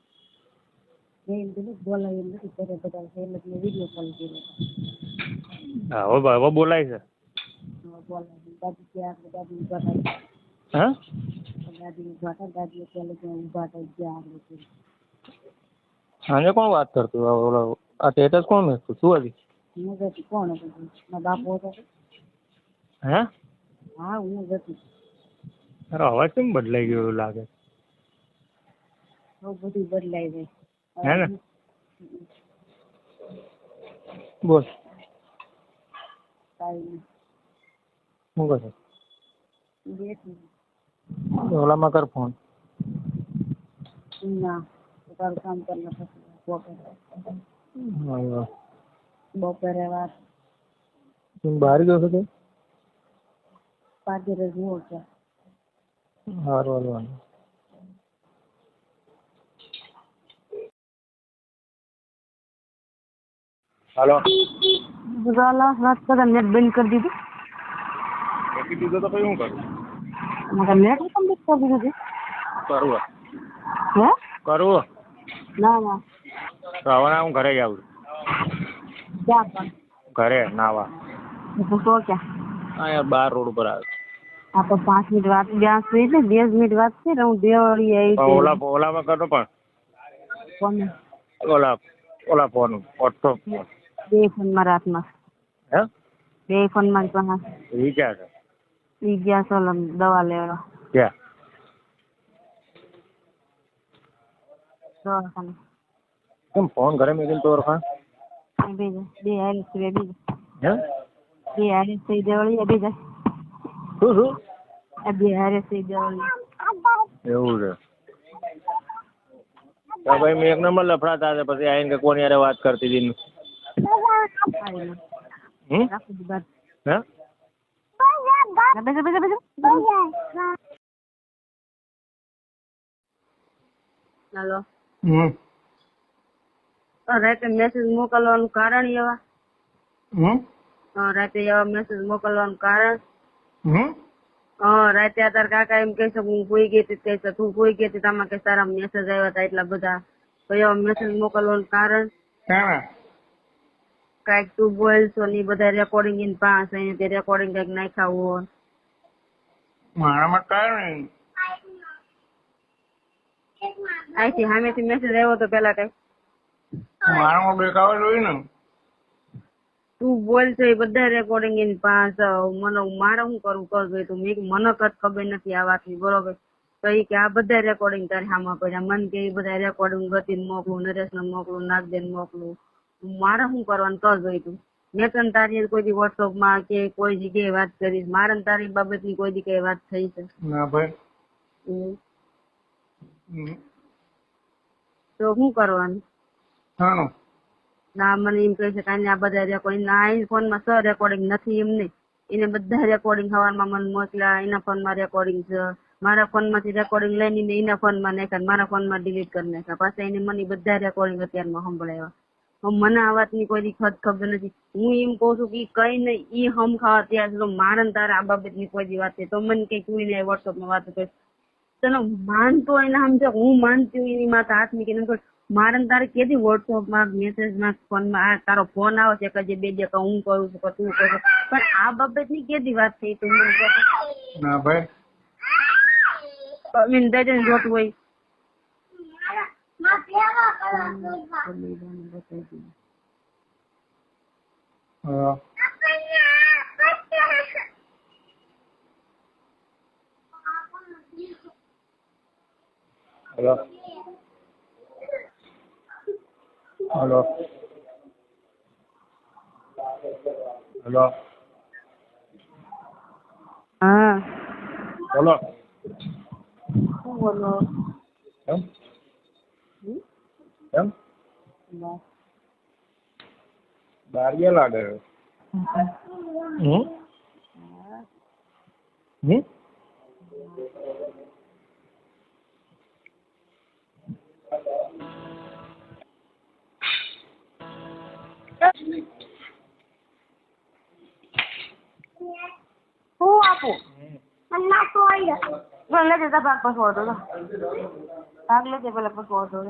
બોલાવી નથી કરે બધા એટલે મેં વિડીયો કોલ કર્યો. હા હવે બોલાય છે. બોલાવી દાદી ત્યાં દાદી ઉભા થાય. હા દાદી ઉભા થાય દાદી અત્યારે ઉભા થાય ગયા આગળ. સાંજે કોણ વાત કરતું આ સ્ટેટસ કોણ મેકતું શું હતી. હું જતી કોણ હતું મારા બાપુ હતો. હે હા હું જતી. તારો અવાજ કેમ બદલાઈ ગયો એવું લાગે. બહુ બધું બદલાઈ જાય. હે ને બોલ શું કરે. ઓલામાં કર ફોન. ના તારું કામ કરી બપોરે વાત બહાર ગયો છો તે. પાછી રજવું છે. સારું હાલવાનું. હાલો વાત કરતા નેટ બંધ કરી દીધું. દીધું તો કઈ શું કરું. નેટ કમ્પ્લીટ કરી દીધું છે. કરવું હે કરવું. ના ના તો હવે હું ઘરે જાઉં છું. ક્યાં પણ ઘરે નાવા. તો ક્યાં અહીંયા બાર રોડ ઉપર આવે. આ તો 5 મિનિટ વાત જ્યાં સુધી એટલે 10 મિનિટ વાત છે ને હું દેવળી આવી પણ ઓલામાં કરો પણ કોને ઓલા ફોન વોટ્સઅપ બે ફોન મારા હાથમાં હે બે ફોન મારી પાસે ઈ ક્યાં છે ઈ ગયા સોલમ દવા લેવા ક્યાં દવાખાને કેમ ફોન ઘરે મેકીને તો ઓળખાણ બીજા બે હારે છે બીજા હે બે હારે છે દેવળી બીજા શું આ બે હારે છે દેવળી એવું છે તો ભાઈ મેં એક નંબર લફડાતા હતા પછી આવીને કે કોની યારે વાત કરતી હતી રાખો દી બાદ હે હાલો રાતે મેસેજ મોકલવાનું કારણ એવા રાતે એવા મેસેજ મોકલવાનું કારણ રાતે તાર કાકા એમ કહે છે હું કોઈ ગઈ હતી કહે છે તું કોઈ ગઈ હતી તામાં કે તારા મેસેજ આવ્યા હતા એટલા બધા તો એવા મેસેજ મોકલવાનું કારણ કઈક તું બોલ છો ને બધા રેકોર્ડિંગ ઇન પાસ અહીં તે રેકોર્ડિંગ કઈક નાખ્યા હોય મારામાં કારણ અહીંથી સામેથી મેસેજ આવ્યો તો પેલા કઈ મારામાં બેકાવે જોઈ ને તું બોલ છો એ બધા રેકોર્ડિંગ ઇન પાસ મને મારે શું કરવું કરજો તું મેં મને કદ ખબર નથી આ વાતની બરોબર તો એ કે આ બધા રેકોર્ડિંગ તારી સામે પડ્યા મને કે એ બધા રેકોર્ડિંગ ગતિને મોકલું નરેશને મોકલું નાગદેન મોકલું મારે શું કરવાનું કર જોઈ તું મેં તને તારી કોઈ દી વોટ્સઅપમાં કે કોઈ જગ્યાએ વાત કરીશ મારે ને તારી બાબતની કોઈ દી કઈ વાત થઈ છે ના ભાઈ તો શું કરવાનું હાનું ના મને એમ કહે છે કાંઈ આ બધા રેકોર્ડિંગ ના ફોનમાં સર રેકોર્ડિંગ નથી એમ નહીં એને બધા રેકોર્ડિંગ હવારમાં મને મોકલ્યા એના ફોનમાં રેકોર્ડિંગ છે મારા ફોનમાંથી રેકોર્ડિંગ લઈને એના ફોનમાં નાખ્યા મારા ફોનમાં ડિલીટ કરી નાખ્યા પાછા એને મને બધા રેકોર્ડિંગ અત્યારમાં સંભળાવ્યા મને આ વાતની કોઈ ખબર નથી હું એમ કઉ છું કે કઈ નહીં ઈ હમ ખાવા ત્યાં સુધી મારે ને તારે આ બાબતની કોઈ વાત છે તો મને કઈ તું ને વોટ્સઅપમાં વાત કરીશ તને માનતો હોય ને સમજે હું માનતી હોય એની માથે હાથ મૂકીને મારે ને તારે કેદી વોટ્સઅપમાં મેસેજમાં ફોનમાં આ તારો ફોન આવે છે કે જે બે જે હું કરું છું કે તું કરું પણ આ બાબતની કેદી વાત થઈ તું મને ના ભાઈ દર્જન જોતું હોય હેલો હેલો હેલો હા બોલો શું બોલો કેમ કેમ બારીએ લાગે હું આપું લેજે તા ભાગ પછી ઓર્ડર ભાગ લેજે પેલા પછી ઓર્ડર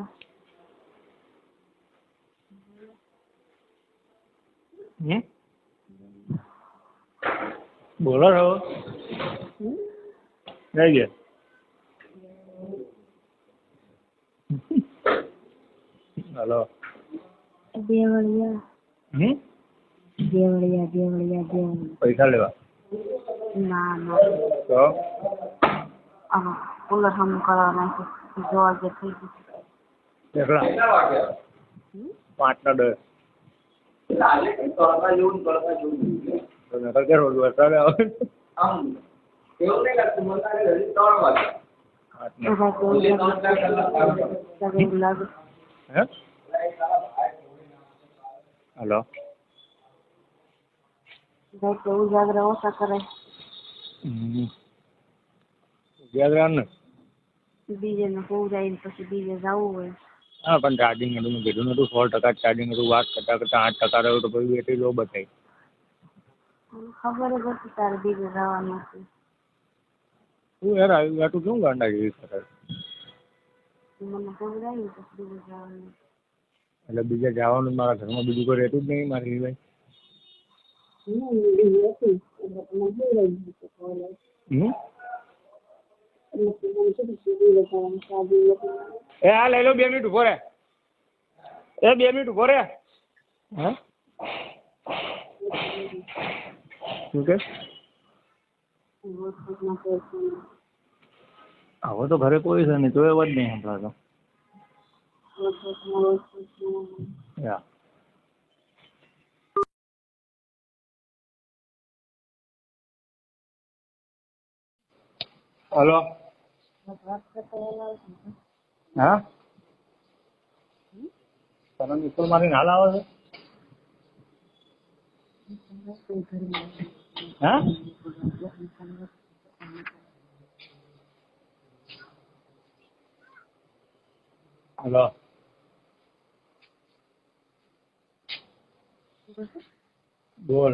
બોલો છો કઈ ગયા હેલો દેવળિયા પૈસા લેવા ના ના તો કુલર હમ કરવા નાખ્યું જોવા જે થઈ ગયું કેટલા 5 ના 10 વરસાદ આવે હેલો ઉજાગરા ઓછા કરે ઉજાગરા ને બીજે ને જાય પછી બીજે જવું હોય હા પણ ચાર્જિંગ હતું મેં કીધું નતું 100% ચાર્જિંગ હતું વાત કરતા 8% રહ્યું તો પછી એટલી લો બતાવી ખબર જ હતી તારે બીજે જવાનું હતું તું યાર આવી આટલું શું ગાંડા જેવી કરે મને ખબર આવી પછી બીજે જવાનું એટલે બીજે જવાનું મારા ઘરમાં બીજું કોઈ રહેતું જ નહીં મારી ભાઈ એ આ લઈ લો 2 મિનિટ ઉભો રે. એ 2 મિનિટ ઉભો રે. હા શું કે હવે તો ઘરે કોઈ છે નહીં તો એ વાત નહીં સંભળાતો. યા હલો હા તમે સ્કૂલ માંથી નાલ આવે છે હા હલો બોલ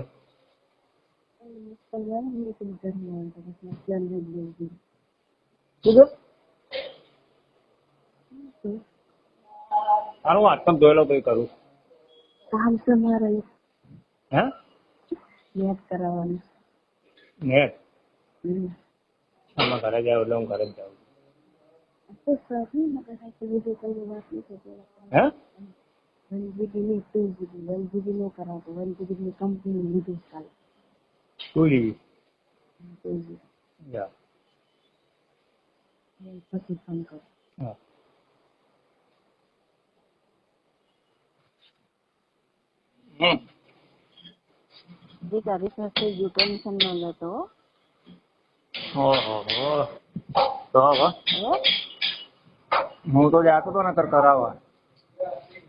હારું વાત પણ જોઈ લો કઈ કરું કામ છે મારે હે નેટ કરાવવાનું. નેટ આમાં ઘરે જાવ એટલે હું ઘરે જ જાઉં તો સારું ને કઈ બીજું કઈ વાત નથી. હે 1 GB ની 2 GB 1 GB નો કરાવતો 1 GB ની કંપની લીધું કાલે. શું લીધી 2 GB યા પછી ફોન કરો. હા દીકરા રિસર્ચ થઈ ગયું ટેન્શન ન લેતો. ઓહો તો હવે હું તો જાતો તો ને કરાવવા.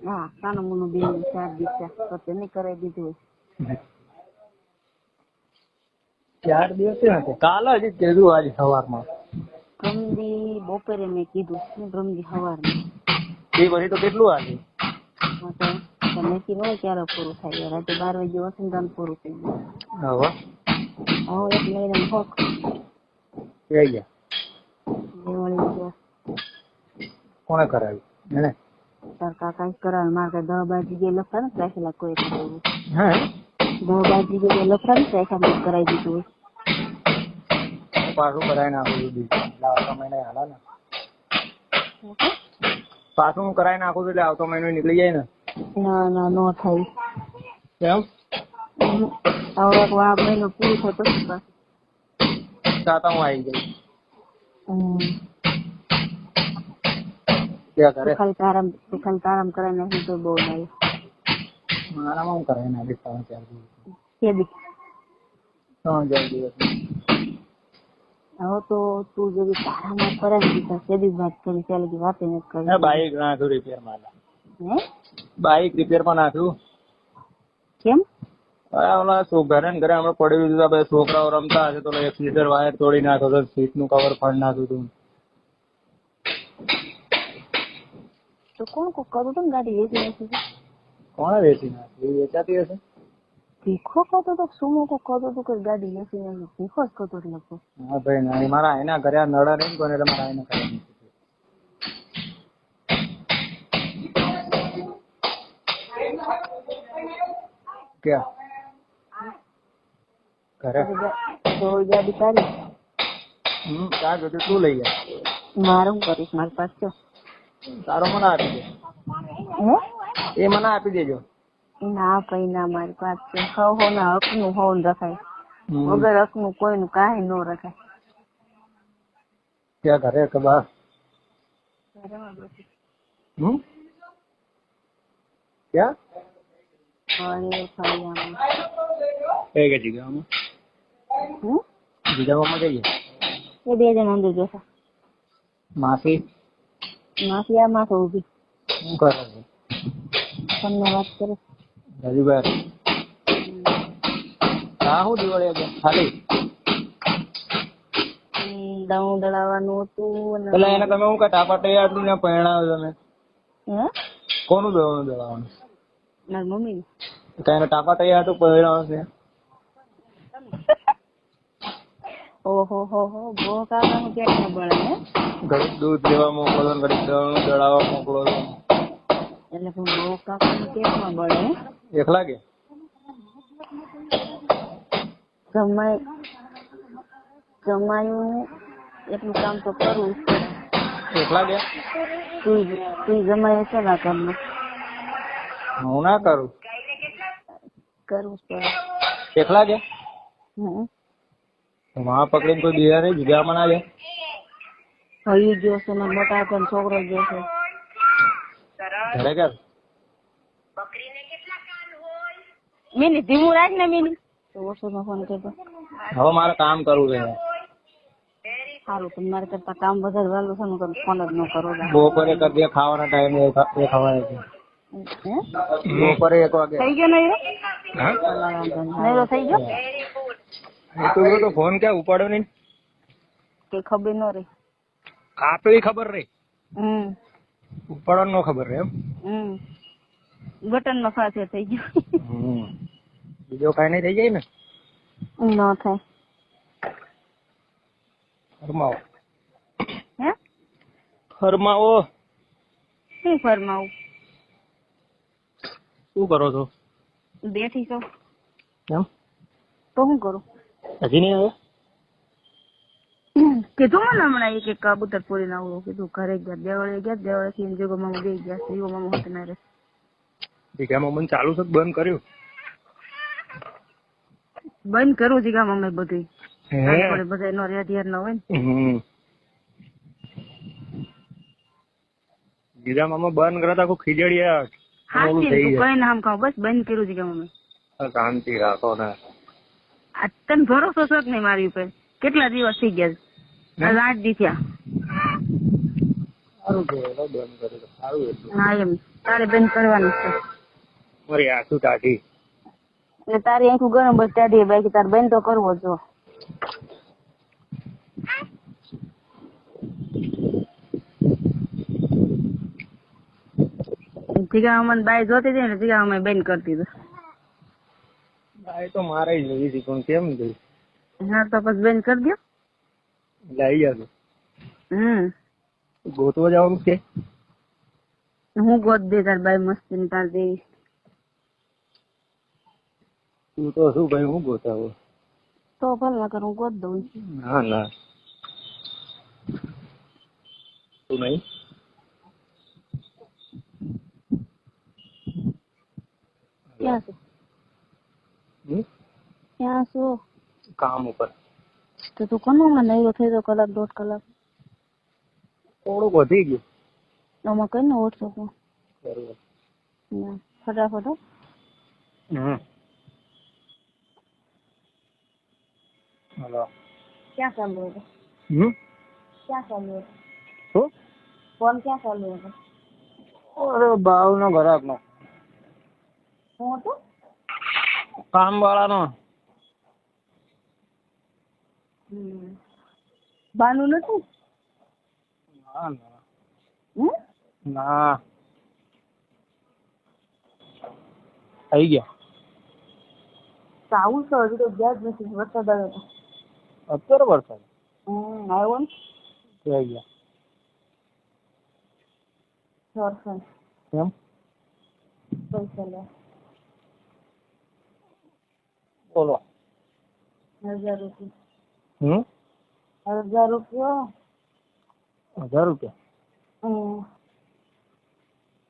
હા કાનો મુનો બેન 4 દિવસ તો તેને કરાવી દીધું. 4 દિવસ ને કાલે જ કીધું આજે સવારમાં બ્રહ્મદી બપોરે મેં કીધું ને બ્રહ્મદી સવારમાં એ પછી તો કેટલું આજે તમે કીધું ક્યારે પૂરું થાય રાતે 12 વાગે વસંતાન પૂરું થઈ ગયું. હવે એક મહિના હોક થઈ ગયા દેવાળી ગયા. કોણે કરાવ્યું એને તાર કાકા કરાવે મારે 10 બાજી જે લખા ને રાખેલા કોઈ કરાવ્યું. હે 10 બાજી જે લખા ને રાખેલા કરાવી દીધું. પાછું કરાવી નાખું છું આવતા મહિને હાલા ને પાછું હું કરાવી નાખું છું એટલે આવતો મહિનો નીકળી જાય ને. ના ના નો થાય કેમ હવે આ મહિનો પૂરો થતો પછી તાતા હું આવી ગઈ ત્યાં ઘરે ખાલી તારામ કરાવી નાખી તો બહુ લાગે. મારામાં હું કરાવી નાખીશ 3-4 દિવસ 3-4 દિવસ હવે તો તું જે તારામાં કરાવી દીધા સેદી વાત કરી ચાલે કે વાત નથી કરી. બાઈક નાખ્યું રિપેર માં હે બાઈક રિપેર માં નાખ્યું. કેમ ઓલા ઘરે ને ઘરે હમણાં પડી દીધું બધા છોકરાઓ રમતા હશે તો એક મીટર વાયર તોડી નાખ્યો તો સીટ નું કવર ફાડી નાખ્યું હતું. તો કોણ કરું તો ગાડી વેચી નાખી. કોણે વેચી નાખી વેચાતી હશે ભીખો કરતો તો સુમો કો કરતો તો કે ગાડી વેચી નાખી ભીખો જ કરતો લખો. હા ભાઈ ના મારા એના ઘરે નડા નહીં કોને એટલે મારા એને કરાવી ક્યાં ઘરે તો ગાડી તારી ત્યાં જતી તું લઈ જાય મારે હું કરીશ મારી પાસે છે. તારો મને આપી દે એ મને આપી દેજો. ના કઈ ના મારી પાસે છે. હો ના હક નું હો રખાય વગર હક નું કોઈ નું કાંઈ ન રખાય. ત્યાં ઘરે કે બહાર ક્યાં કઈ જગ્યામાં જગ્યામાં જઈએ એ 2 જણ અંદર જશે. માસી આ માથે ઉભી શું કરે છે તમને વાત કરે રવિભાઈ હા હું દિવાળી આજે ખાલી દઉં દળાવવાનું હતું એટલે એને તમે હું ટાપા તૈયાર ને પહેણાવ્યો તમે હે કોનું દળાવવાનું મારી મમ્મી એને ટાપા તૈયાર હતું પહેણાવ છે. ઓહો હો હો બહુ કાકાનું પેટ ન બળે હે ઘડીક દૂધ લેવા મોકલો ને ઘડીક દળનું દળાવવા મોકલો એટલે બહુ કાકાનું પેટ ન બળે હે એકલા કે જમાયું એટલું કામ તો કરવું જ પડે. એકલા ગયા? તું જમાય છે ના ઘરનું હું ના કરું. કરવું જ પડે. એકલા ગયા? હમ માં પકડીને કોઈ બીજા નહીં જુગામાં ના જાય? હયું ગયો છે ને મોટા પણ છોકરો ગયો છે. ઘરે ગયા? મિની ધીમું રાખ ને મિની. તો વોટ્સએપમાં ફોન કરતો. હવે મારે કામ કરવું છે. સારું પણ મારે કરતા કામ વધારે વહેલું છે ને તો ફોન જ ન કરો. બપોરે કરી દે, ખાવાના ટાઈમે એ ખવાય છે. બપોરે 1 વાગે. થઈ ગયો નહીં? હા? નહીં થઈ ગયો તો ફોન ક્યાં ઉપાડ્યો નહીં? કે ખબર ન રહી. આપેલી ખબર રહી, ઉપાડવાનું ન ખબર રહે એમ. બટન નો સાથે થઈ ગયો. બીજો કઈ નહીં થઈ જાય ને? ન થાય. ફરમાવો. હે? ફરમાવો. શું ફરમાવું? શું કરો છો? બેઠી છો. એમ? તો શું કરું? હજી નહીં આવે? કીધું મને હમણાં એક કબૂતર પૂરી ના આવું કીધું. ઘરે ગયા, દેવળે થી જોગો મામા બે ગયા. જોગો મામા હોત ના રે. જીગામાં મને ચાલુ છે, બંધ કર્યું. બંધ કરું જીગા મમ્મી બધું. બધા નો રેડિયર ના હોય ને. જીગામાં બંધ કરતા આખું ખીજડીયા. હા કઈ ના આમ ખાવ બસ બંધ કર્યું જીગા મમ્મી. શાંતિ રાખો ને. આ તને ભરોસો છો જ નહીં મારી ઉપર? કેટલા દિવસ થઈ ગયા? 8 દી થયા. સારું કહેવાય, બંધ કરે તો સારું એટલું. હા એમ તારે બંધ કરવાનું છે. મારી આંખું કાઢી. એટલે તારી આંખું ગરમ બસ કાઢી બાકી તારે બંધ તો કરવો જો. જીગા અમને બાય જોતી હતી ને જીગા અમે બંધ કરતી હતી. બાય તો મારે જ લેવી હતી પણ કેમ ગઈ? હા તો પછી બંધ કરી દો. લઈ જશે. ગોતવા જવાનું છે? હું ગોત દે તાર બાય મસ્તી ને તાર દેવી. તું તો શું ભાઈ, હું ગોતાવો તો ભલે કર હું ગોત દઉં. ના ના તું નહીં. ક્યાં છો? ક્યાં છો? કામ ઉપર. તો તું કોનો માં નહીં થઈ તો 1-1.5 કલાક. થોડુંક વધી ગયું. આમાં કઈ ને વોટ્સઅપમાં બરોબર. ફટાફટ. હલો. ક્યાં ચાલુ હતો? ક્યાં ચાલુ હતો? શું? ફોન ક્યાં ચાલુ હતો? અરે ભાવ નો ઘરાક નો. શું હતું? કામ વાળા નો. બાનું નથી? ના ના ના થઈ ગયા. આવું તો હજુ તો ગયા જ નથી. વરસાદ આવ્યો હતો. અત્યારે વરસાદ આવ્યો ને થઈ ગયા. વરસાદ કેમ? પૈસા લે. બોલો. 1000 રૂપિયા. 1000 રૂપિયા. 1000 રૂપિયા?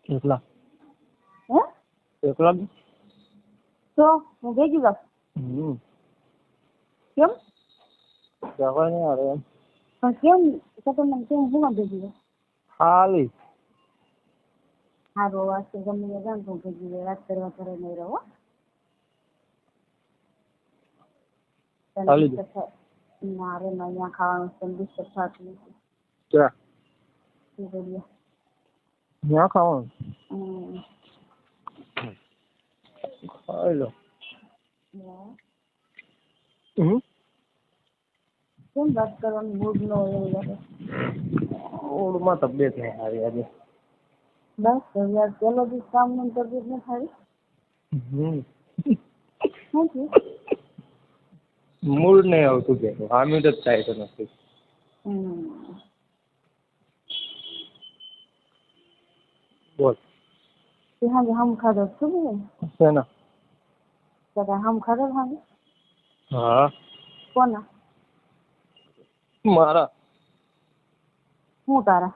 કેટલા? એકલા? તો હું ભેગી જાઉં. કેમ? જવાય નહીં અરે એમ. પણ કેમ તમને કેમ હું ભેગી જાઉં? ખાલી સારું વાત છે. ગમે તે જાણ તો ભેગી જાય. વાત કરવા કરે નહીં રહો. મારે અહીંયા ખાવાનું છે. ડિસ્ટર્બ થતું નથી. ક્યાં? શું કરીએ? ત્યાં ખાવાનું? ખાઈ લો. કેમ વાત કરવાની મૂડ ન હોય એવું લાગે? મૂડમાં તબિયત નહીં સારી આજે. બસ યાર પેલો દિવસ કામ ની તબિયત નહીં સારી. શું થયું? મૂડ નહીં આવતું કે હામી જ થાય તો નથી. બોલ. હાજે હમ ખાધો શું શેના? હમ ખાધો હાજે? હા. કોના? મારા શું તારા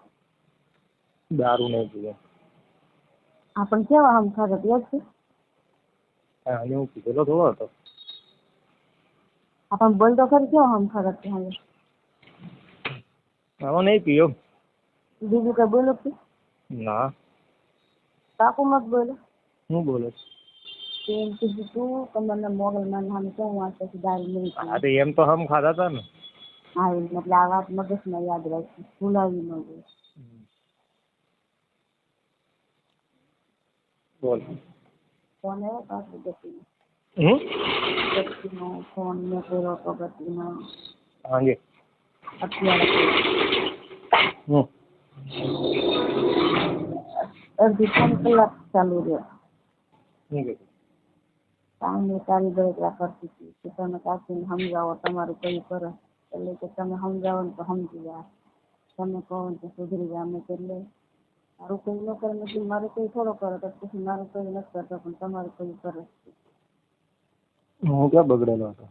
દારૂ નહીં પીવે. આપણ કેવા આમ ખાધા યાદ છે હા હું પીધેલો થોડો હતો. આપણ બોલતો ખરી કેવા આમ ખાધા હવે હવે નહીં પીયો. બીજું કઈ બોલો કે ના કાકુ મત બોલો હું બોલે એમ કીધું તું તમને મોગલમાં નામ કેવું વાંચે છે દારૂ નહીં પીવે. હા તો એમ તો હમ ખાધા હતા ને. હા એટલે આ વાત મગજમાં યાદ રાખી ભૂલાવી ન ગઈ. બોલ ફોન આવ્યો પાછું ગતિનો ફોન મેં કર્યો તો ગતિનો હાજી અત્યારે હમ અડધી 3 કલાક ચાલુ રહ્યો. શું કીધું સામે તારી બળતરા કરતી હતી કે તમે કાકીને સમજાવો તમારું કયું કરે એટલે કે તમે સમજાવો ને તો સમજી જાય તમે કહો ને તો સુધરી જાય અમે એટલે મારું કોઈ ન કરે નથી મારું કોઈ થોડો કરે તો પછી મારું કોઈ નથી કરતો પણ તમારું કોઈ કરે. હું ક્યાં બગડેલો હતો.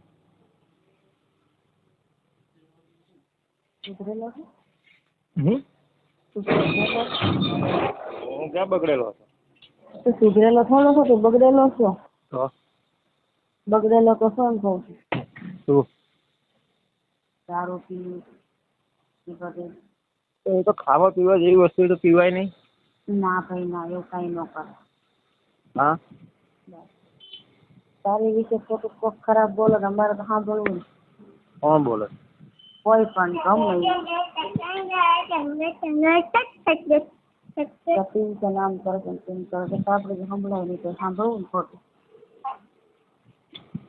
સુધરેલો છે હું ક્યાં બગડેલો હતો. તો સુધરેલો થોડો છો તો બગડેલો છો. તો બગડેલો તો શું કહું છું શું દારૂ પી બધું એ તો ખાવા પીવા જેવી વસ્તુ તો પીવાય નહીં. ના ભાઈ ના એવું કઈ ન કરે. હા તારી વિશે ખોટું કોક ખરાબ બોલો ને અમારે તો સાંભળવું ને. કોણ બોલે કોઈ પણ ગમે નામ કરે છે તેમ કરે છે તો આપણે સંભળાય નહીં તો સાંભળવું ને ખોટું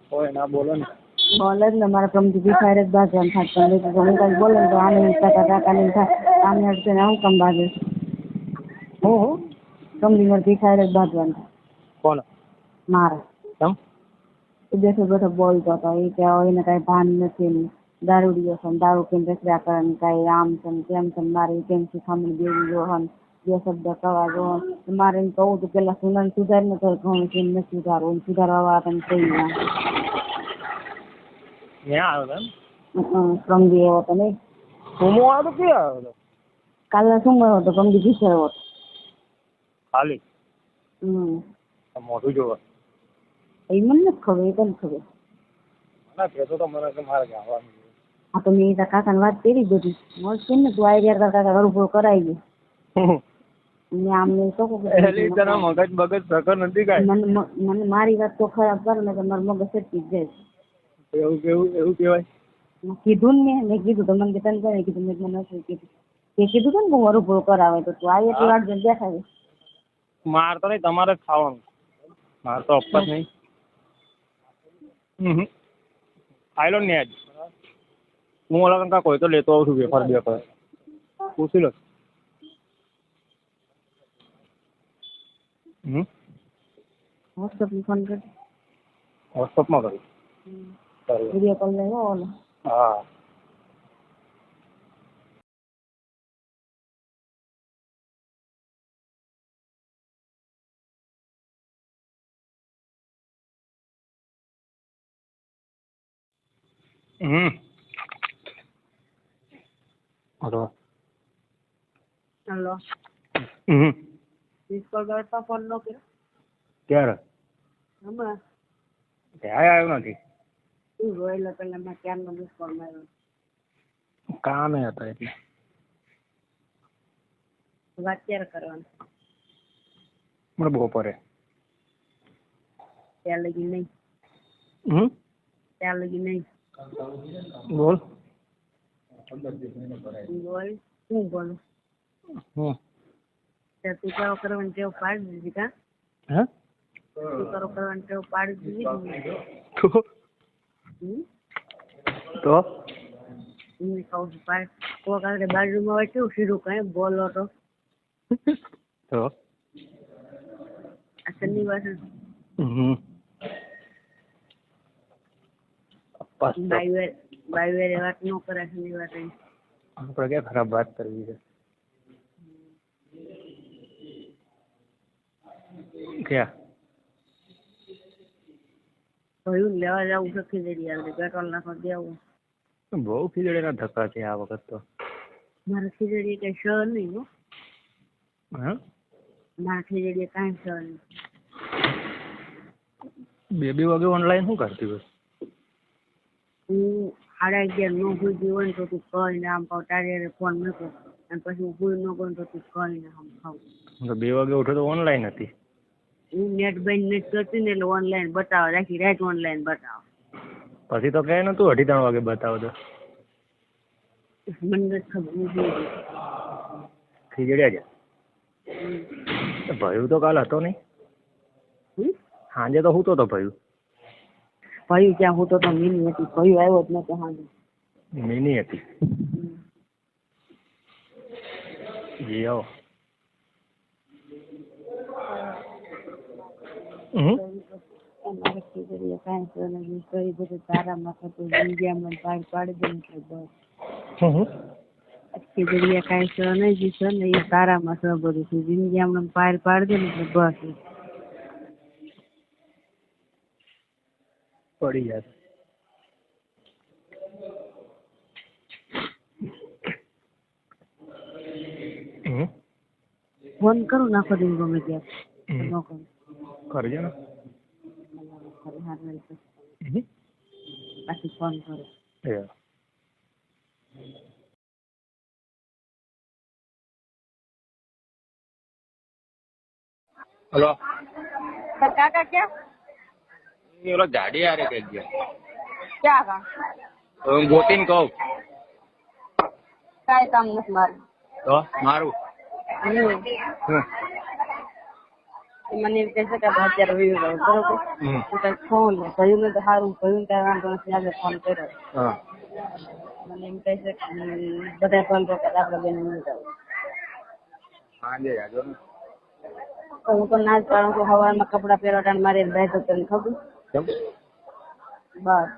કોઈ ના બોલે ને. બોલે જ ને મારે કમથી ભીખાય જ બાજવાનું થાય હું કઈ બોલે ને તો આને કાકાની થાય આને અડચે ને હું કમ બાજુ હું કમની મારે ભીખાય જ બાજવાનું થાય કોણ મારે કેમ બેઠો બેઠો બોલતો હતો એ કે એને કઈ ભાન નથી ને દારૂડિયો છે દારૂ પીને રખડ્યા કરે ને કઈ આમ છે ને તેમ છે મારે કેમ શીખામણી દેવી જો બે શબ્દ કવા જો મારે એમ કહું તો પેલા સુનાને સુધાર ને તો ઘણું કેમ નથી સુધારવું સુધારવા વાળા તમે કહી ત્યાં આવ્યો હતો સમજી એવો તો નહીં સુમો આવ્યો તો ક્યાં આવ્યો હતો. કાલે શું મળ્યો હતો ગમતી પીછેડો હતો. ખાલી મોઢું જોવા એ મને નથી ખબર એ તને ખબર. ના કહેતો તો મને કે મારે જવાનું. હા તો મેં તારા કાકાને વાત કરી બધી મોજ છે ને તું આવી તારા કાકા ઘર કરાવી ગયું મેં આમને શું મગજ બગજ સકર નથી કાંઈ. મને મારી વાત તો ખરાબ કરે ને તો મારું મગજ સચી જ જાય. એવું કહેવાય. કીધું ને મેં કીધું તો મને તને કોને કીધું મેં મને નથી કીધું તે કીધું હતું ને હું અરુભરો કરાવે તો તું આવી એટલી વાર દેખાય. માર તો નહીં તમારે જ ખાવાનું. માર તો અપત નહીં. ખાઈ લો ને આજ હું ઓલા કાંકા કોઈ તો લેતો આવું છું વેફર બેફર પૂછી લો. વોટ્સઅપ ફોન કર વોટ્સઅપમાં કરું. વિડીયો કોલ લઈ ઓલો હા હલો હલો મિસ કોલ કરતા ફોન નો કર્યો ક્યારે હમણાં ત્યાં આવ્યો નથી. તું રોયેલો પેલા મેં ક્યારનો મિસ કોલ માર્યો. કામે હતા એટલે વાત ક્યારે કરવાની મને બપોરે ત્યાં લગી નહીં ત્યાં લગી નહીં. બોલ બોલ શું બોલું તું કરો કરવાની ટેવ પાડી દીધી કા હે તું કરો કરવાની ટેવ પાડી દીધી તો હું કહું છું પાડ કોક આગળ બાજુમાં હોય કેવું સીધું કઈ બોલો તો આ શનિવાર છે બાઈ વેરે વાત ન કરે શનિવાર આપણે ક્યાં ખરાબ વાત કરવી છે. ક્યાં ભયું લેવા જવું શકી જઈ યાર પેટ્રોલ નાખવા દેવું બહુ ખીજડીના ધક્કા છે આ વખત તો. મારે ખીચડી કઈ શ નહીં હો. હા મારે ખીચડી કાંઈ શ નહીં. 2 વાગે ઓનલાઈન શું કરતી હોય? હું 11:30 નો સુધી હોય ને તો તું કહીને આમ કહું તારે ફોન મૂકો અને પછી હું ભૂલ ન કરું તો તું કહીને આમ ખાઉં. 2 વાગે ઉઠો તો ઓનલાઈન હતી. હું નેટ બંધ નથી કરતી ને એટલે ઓનલાઈન બતાવે રાખી રાત ઓનલાઈન બતાવે. પછી તો કહે નતું 2:30 વાગે બતાવો તો. મને નથી ખબર હું જોઈ લઈશ. ખીજડ્યા છે ભયું તો કાલ હતો નહીં. સાંજે તો હું તો ભયું ભાઈ ક્યાં હું તો મીની હતી. ભાઈ આવ્યો જ નતો સાંજે. મિની હતી. જી આવો. અમારે ખીચડી કાંઈ શ નહીં. કઈ બધું તારામાં થતું મીડિયામાં બહાર પાડી દે એટલે બસ. ખીચડી કાંઈ શ નહીં જી છે ને એ તારામાં શ બધું છે. મીડિયામાં બહાર પાડી દે ને એટલે બસ. પડી જાય. ફોન કરું નાખો દઉં ગમે ત્યાં ન કરું. કરજો ને. પાછી ફોન કરો. હલો કાકા ક્યાં ઓલો ગાડી આરે કઈ ગયો ક્યાં કામ હું ગોતીને કહું કાંઈ કામ નથી મારું. તો મારું મને એમ કહે છે કે અત્યારે વિવી ગયો બરોબર. હું કઈ ફોન ભયું ને તો સારું ભયું કઈ વાંધો નથી આજે ફોન કર્યો. મને એમ કહે છે કે બધા ફોન પર આપડે બેન નહીં જાવ. હું તો ના જ પાડું છું. સવારમાં કપડા પહેરવા મારે ભાઈ તો તને ખબર બસ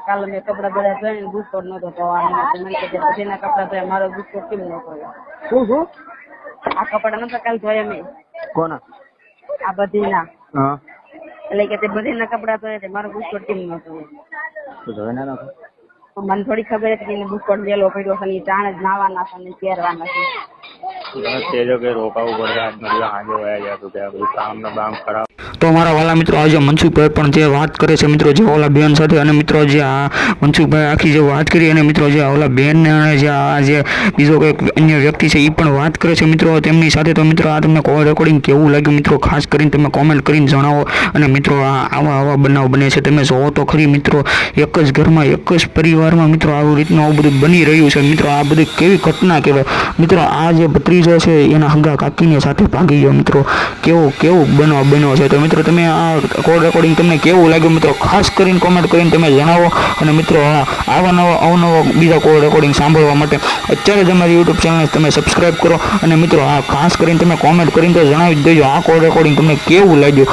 કાલે મેં કપડા બધા ધોઈને બુસ્કોટ નતો ધોવાનો. મને કે બધીના કપડા ધોયા મારો બુસ્કોટ કેમ ન ધોયો? શું આ કપડા નતા કાલે ધોયા મેં. કોના? આ બધીના. હા એટલે કે તે બધીના કપડા ધોયા તે મારો બુસ્કોટ કેમ ન ધોયો? તો ધોઈ ના નાખો. મને થોડી ખબર હતી કે એને બુસ્કોટ ગેલો પડ્યો છે ને ચાણે જ નાવાના છે ને પહેરવાના છે. તેજો કે રોકાવું પડે આજ મતલબ આજે વયા ગયા તો ત્યાં બધું કામ ને બામ ખરાબ. તો મારા વાલા મિત્રો આજે મનસુખભાઈ પણ જે વાત કરે છે મિત્રો જે ઓલા બેન સાથે અને મિત્રો જે આ મનસુખભાઈ આખી જે વાત કરી અને મિત્રો જે ઓલા બેન અને જે આ જે બીજો કોઈ અન્ય વ્યક્તિ છે એ પણ વાત કરે છે મિત્રો તેમની સાથે. તો મિત્રો આ તમને કોલ રેકોર્ડિંગ કેવું લાગ્યું મિત્રો ખાસ કરીને તમે કોમેન્ટ કરીને જણાવો. અને મિત્રો આવા બનાવ બને છે તમે જોવો તો ખરી મિત્રો. એક જ ઘરમાં એક જ પરિવારમાં મિત્રો આવું રીતનું આવું બધું બની રહ્યું છે મિત્રો. આ બધી કેવી ઘટના કહેવાય મિત્રો. આ જે ભત્રીજો છે એના હગા કાકીને સાથે ભાગી ગયો મિત્રો. કેવું બનાવ બન્યો છે. તો મિત્રો તમે આ કોલ રેકોર્ડિંગ તમને કેવું લાગ્યું મિત્રો ખાસ કરીને કોમેન્ટ કરીને તમે જણાવો. અને મિત્રો આવા અવનવા બીજા કોલ રેકોર્ડિંગ સાંભળવા માટે અત્યારે જ અમારી યુટ્યુબ ચેનલ તમે સબસ્ક્રાઈબ કરો. અને મિત્રો આ ખાસ કરીને તમે કોમેન્ટ કરીને તો જણાવી જ દેજો આ કોલ રેકોર્ડિંગ તમને કેવું લાગ્યું.